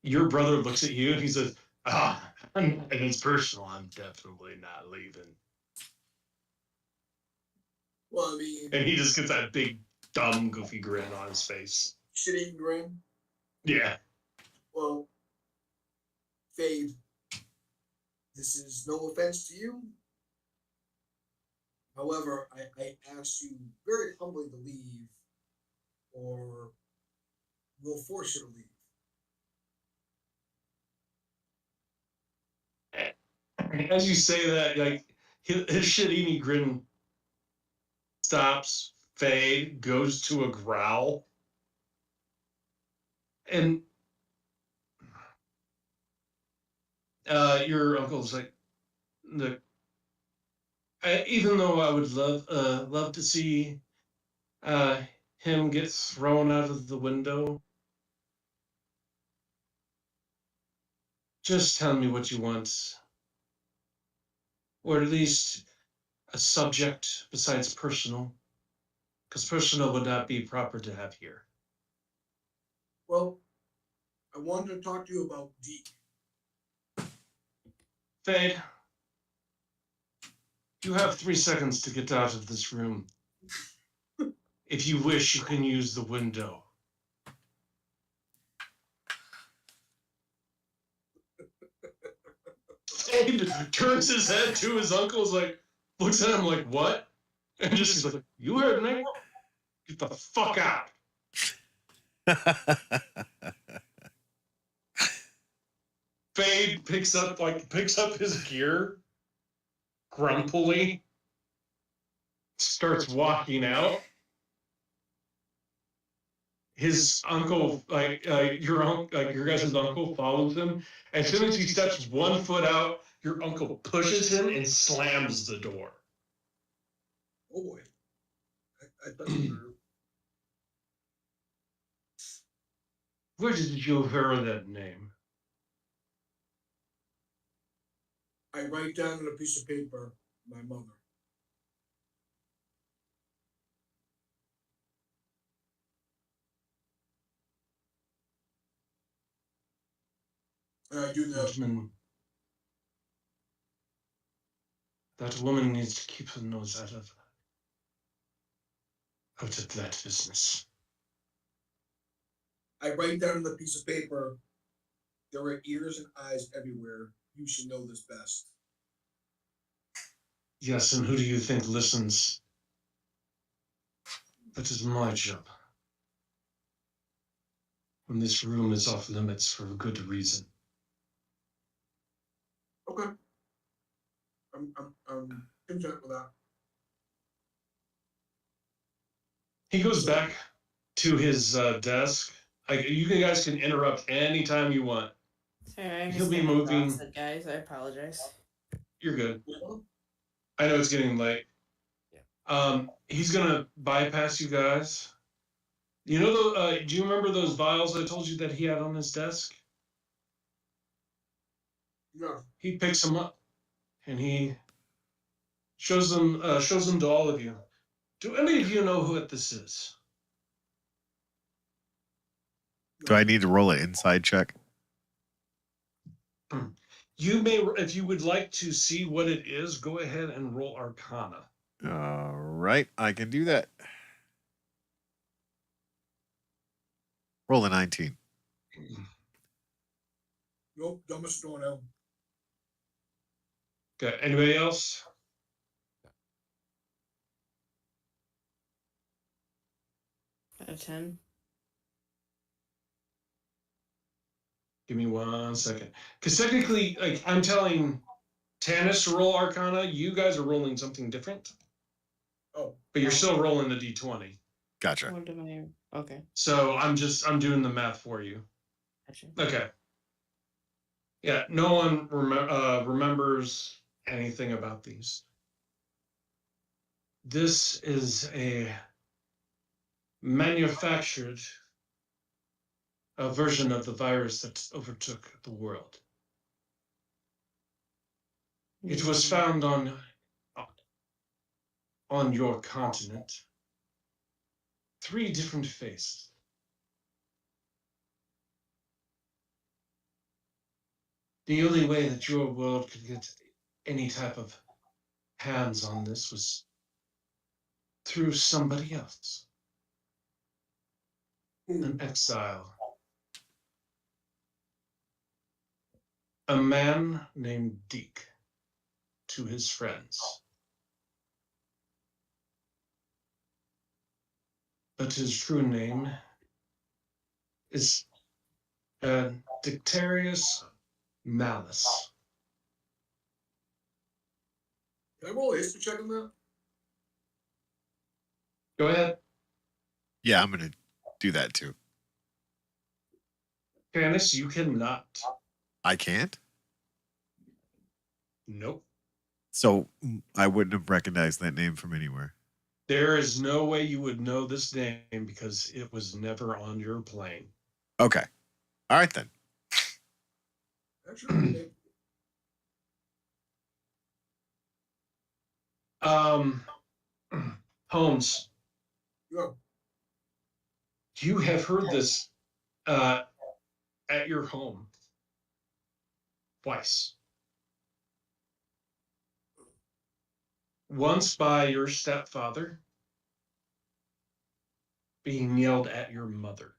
Your brother looks at you and he says, and it's personal. I'm definitely not leaving. Well, I mean, And he just gets that big, dumb, goofy grin on his face. shit-eating grin. Yeah. Well, Fade, this is no offense to you. However, I asked you very humbly to leave, or we'll force you to leave. As you say that, like his shit-eating grin stops, Fade goes to a growl, and your uncle's like, look, even though I would love to see him get thrown out of the window, just tell me what you want, or at least a subject besides personal, because personal would not be proper to have here. Well, I wanted to talk to you about Deke. Fade, you have 3 seconds to get out of this room. If you wish, you can use the window. Fade turns his head to his uncle's like, looks at him like, what? And just he's like, you heard me? Get the fuck out. Fade picks up his gear, grumpily, starts walking out. His uncle, your guys' uncle follows him. As soon as he steps 1 foot out, your uncle pushes him and slams the door. Oh boy. I thought you were... Where did you hear that name? I write down on a piece of paper my mother. And I do the... That woman needs to keep her nose out of that business. I write down on the piece of paper, there are ears and eyes everywhere. You should know this best. Yes, and who do you think listens? That is my job. And this room is off limits for a good reason. Okay. I'm content with that. He goes back to his desk. You guys can interrupt anytime you want. Sorry, I'm He'll just be getting moving. exhausted, guys. I apologize. You're good. I know it's getting late. Yeah. He's gonna bypass you guys. You know, do you remember those vials I told you that he had on his desk? No. He picks them up, and he shows them to all of you. Do any of you know what this is? Do I need to roll an inside check? You may, if you would like to see what it is, go ahead and roll Arcana. All right, I can do that. Roll a 19. Nope, dumbest going out. Okay, anybody else? Out of 10. Give me 1 second. Because technically, like, I'm telling Tanis to roll Arcana, you guys are rolling something different. Oh. But you're still rolling the D20. Gotcha. What am I? Okay. So I'm doing the math for you. Gotcha. Okay. Yeah, no one remembers anything about these. This is a manufactured version of the virus that overtook the world. It was found on your continent. 3 different faces. The only way that your world could get any type of hands on this was through somebody else. An exile. A man named Deke to his friends. But his true name is Dicterius Malice. Can I roll a history check on that? Go ahead. Yeah, I'm going to do that too. Canis, you cannot. I can't? Nope. So I wouldn't have recognized that name from anywhere. There is no way you would know this name because it was never on your plane. Okay. All right then. Actually, Holmes, yeah. you have heard this at your home twice. Once by your stepfather being yelled at your mother.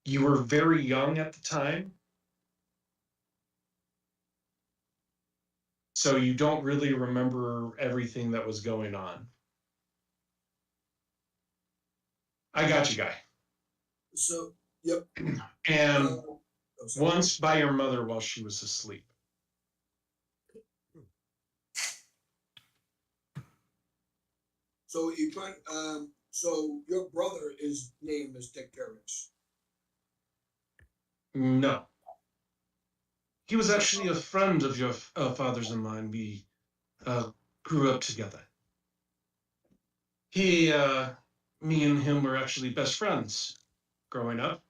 You were very young at the time, so you don't really remember everything that was going on. I got you, guy. So, yep. And once by your mother while she was asleep. So you trying? So your brother is named as Dick Garris. No. He was actually a friend of your father's and mine. We grew up together. Me and him were actually best friends growing up.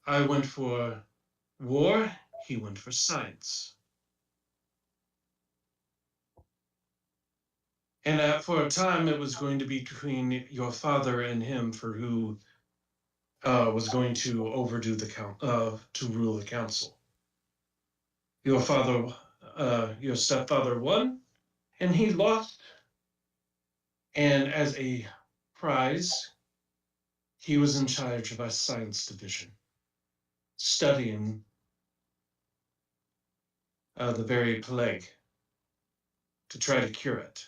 I went for war, he went for science. And for a time, it was going to be between your father and him for who was going to overdo to rule the council. Your stepfather won, and he lost. And as a prize, he was in charge of our science division, studying the very plague to try to cure it.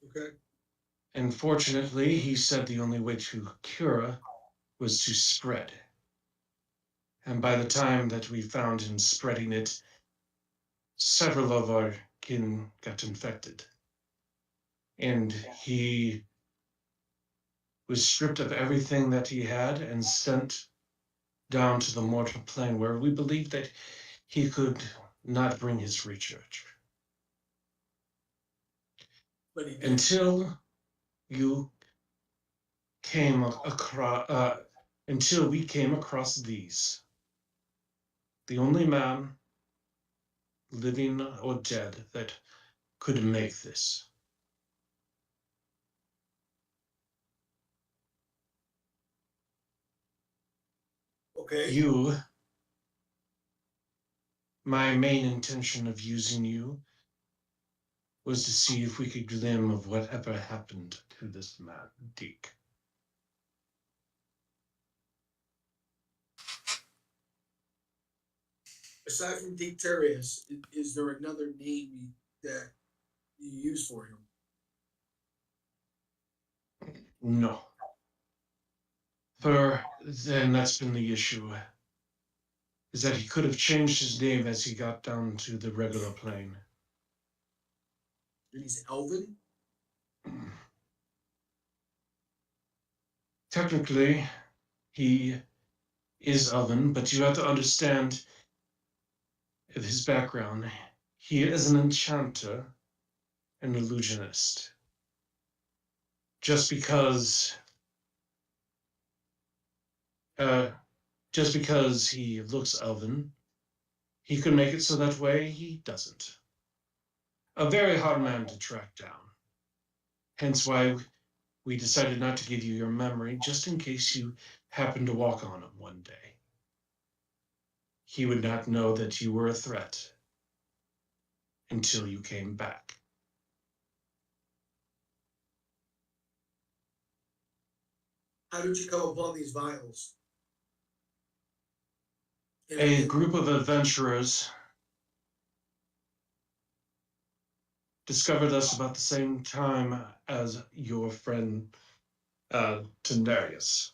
Okay. Unfortunately, he said the only way to cure was to spread. And by the time that we found him spreading it, several of our kin got infected. And he was stripped of everything that he had and sent down to the mortal plane where we believed that he could not bring his research. But he did. Until you came across, until we came across these. The only man, living or dead, that could make this. Okay. You, my main intention of using you was to see if we could glean of whatever happened to this man, Deke. Aside from Dicterius, is there another name that you use for him? No. Then that's been the issue, is that he could have changed his name as he got down to the regular plane. And he's Elven? Technically, he is Oven, but you have to understand his background. He is an enchanter, an illusionist. Just because he looks elven, he could make it so that way he doesn't. A very hard man to track down. Hence why we decided not to give you your memory, just in case you happened to walk on him one day. He would not know that you were a threat until you came back. How did you come upon these vials? A group of adventurers discovered us about the same time as your friend Tendarius.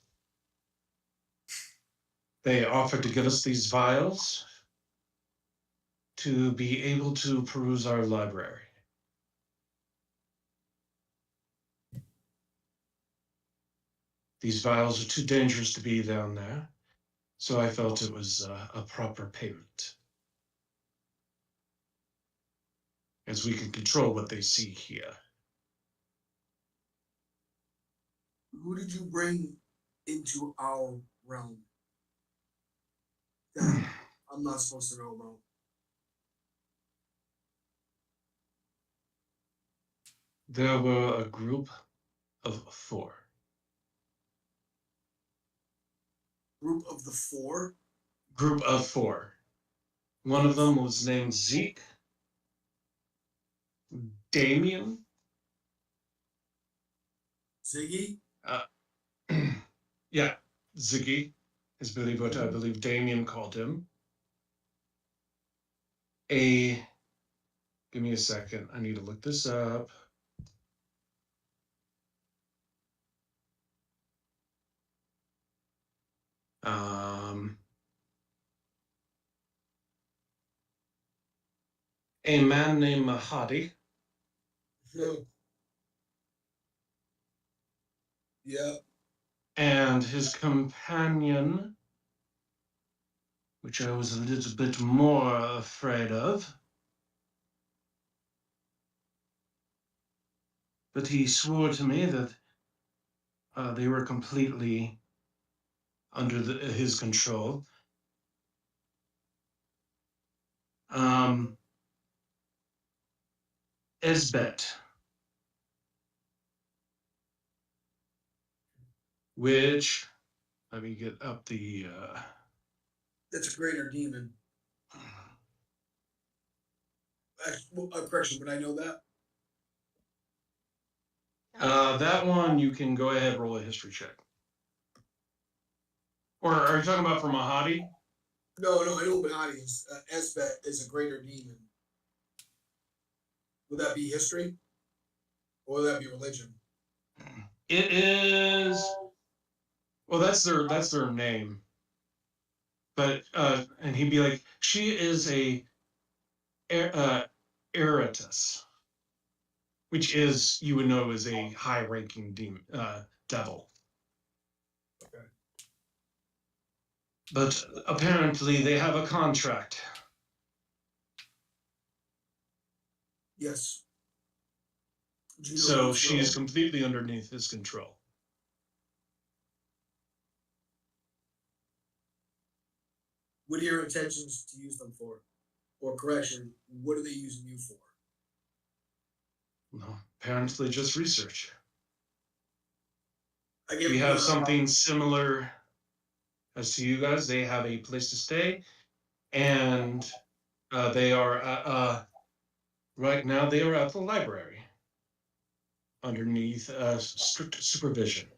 They offered to give us these vials to be able to peruse our library. These vials are too dangerous to be down there, so I felt it was a proper payment, as we can control what they see here. Who did you bring into our realm that I'm not supposed to know about? There were a group of 4. Group of the 4? Group of 4. One of them was named Zeke, Damien, Ziggy? yeah, Ziggy is what I believe Damien called him. Give me a second, I need to look this up. A man named Mahadi. No. Yeah. And his companion, which I was a little bit more afraid of. But he swore to me that they were completely under his control. Esbet, which, let me get up the... That's a greater demon. Correction, would I know that? That one, you can go ahead and roll a history check. Or are you talking about for Mahadi? No, Illuminati is Esbet is a greater demon. Would that be history, or would that be religion? It is. Well, that's their name. But and he'd be like, she is a Eratus, which is you would know is a high-ranking demon devil. Okay. But apparently they have a contract. Yes. So she is completely underneath his control. What are your intentions to use them for? Or correction, what are they using you for? No, apparently just research. We have something similar as to you guys. They have a place to stay, and they are right now they are at the library underneath strict supervision.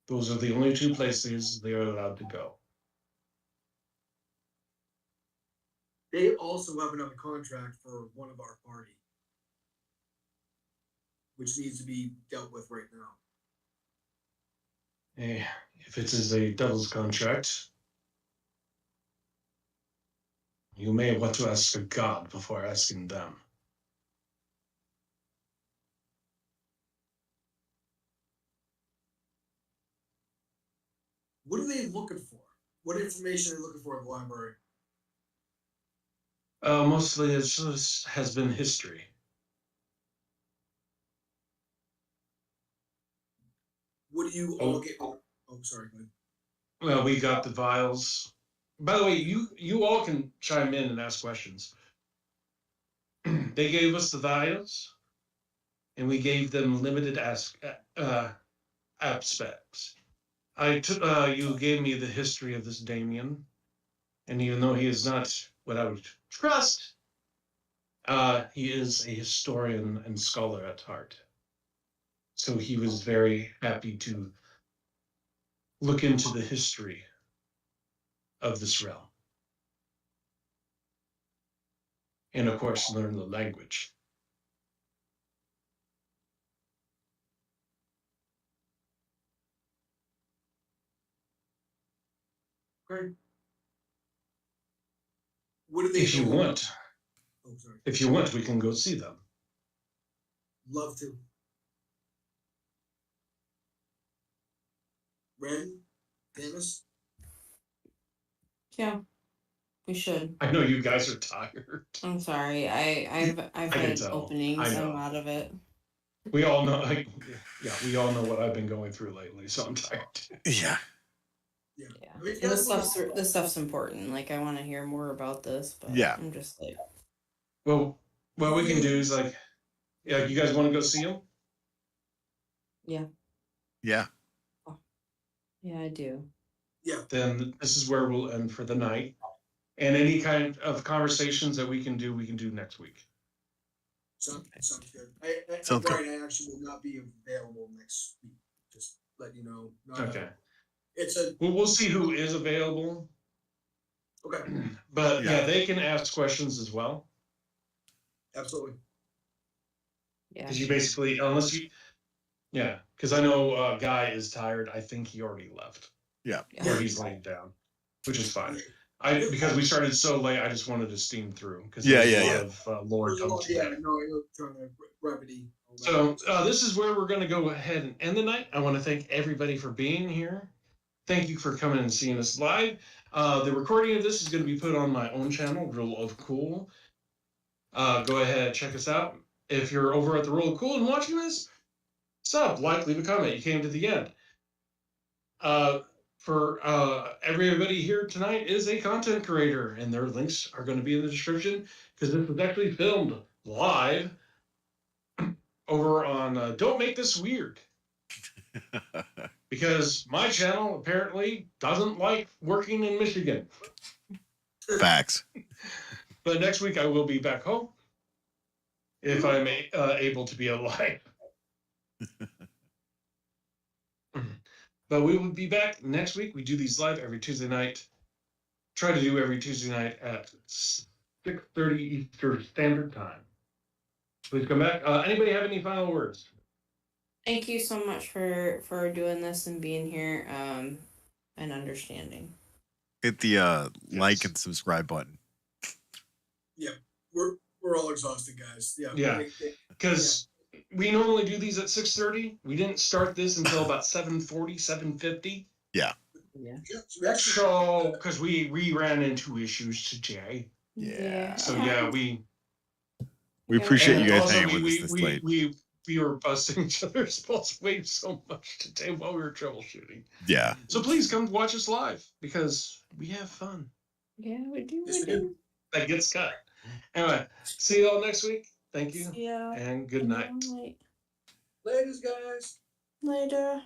Those are the only two places they are allowed to go. They also have another contract for one of our party, which needs to be dealt with right now. If it is a devil's contract, you may want to ask a god before asking them. What are they looking for? What information are they looking for in the library? Mostly it just has been history. What do you all get? Oh, sorry. Go ahead. Well, we got the vials. By the way, you all can chime in and ask questions. They gave us the vials, and we gave them limited aspects. You gave me the history of this Damien, and even though he is not what I would trust, he is a historian and scholar at heart. So he was very happy to look into the history of this realm. And of course, learn the language. Okay. What do they If you want, oh, sorry. if you want, we can go see them. Love to. Ren? Davis? Yeah, we should. I know you guys are tired. I'm sorry. I've had tell. openings. I know. I'm out of it. We all know. We all know what I've been going through lately, so I'm tired. Yeah. Yeah. I mean, And this stuff's important. Like, I want to hear more about this, but Yeah. I'm just like, Well, what we can do is like, yeah, you guys want to go see him? yeah, Yeah. yeah, I do. Yeah. Then this is where we'll end for the night. And any kind of conversations that we can do next week. Sounds good. Sounds good. Brian, I actually will not be available next week. Just let you know. Okay. We'll see who is available. Okay. But yeah, they can ask questions as well. Absolutely. Yeah. Because you basically, because I know Guy is tired. I think he already left. Yeah. Or he's laying down, which is fine. Because we started so late, I just wanted to steam through. Because a lot of lore come today. Yeah, no, I know, trying to remedy. So this is where we're going to go ahead and end the night. I want to thank everybody for being here. Thank you for coming and seeing us live. The recording of this is going to be put on my own channel, Rule of Cool. Go ahead, check us out. If you're over at the Rule of Cool and watching this, sub, like, leave a comment. You came to the end. For everybody here tonight is a content creator, and their links are going to be in the description because this was actually filmed live over on Don't Make This Weird. Because my channel apparently doesn't like working in Michigan. Facts. But next week I will be back home if I'm able to be alive. But we will be back next week. We do these live every Tuesday night. Try to do every Tuesday night at 6:30 Eastern Standard Time. Please come back. Anybody have any final words? Thank you so much for doing this and being here and understanding. Hit the like and subscribe button. Yeah, we're all exhausted, guys. Yeah, because we normally do these at 6:30. We didn't start this until about 7:40, 7:50. Yeah. Yeah. So, because we ran into issues today. Yeah. So yeah, we appreciate you guys also, hanging with us this late. We were busting each other's balls way so much today while we were troubleshooting. Yeah. So please come watch us live because we have fun. Yeah, we do. Yes, we do. That gets cut. Anyway, see you all next week. Thank you. See ya. And good night. Ladies, guys. Later.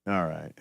All right.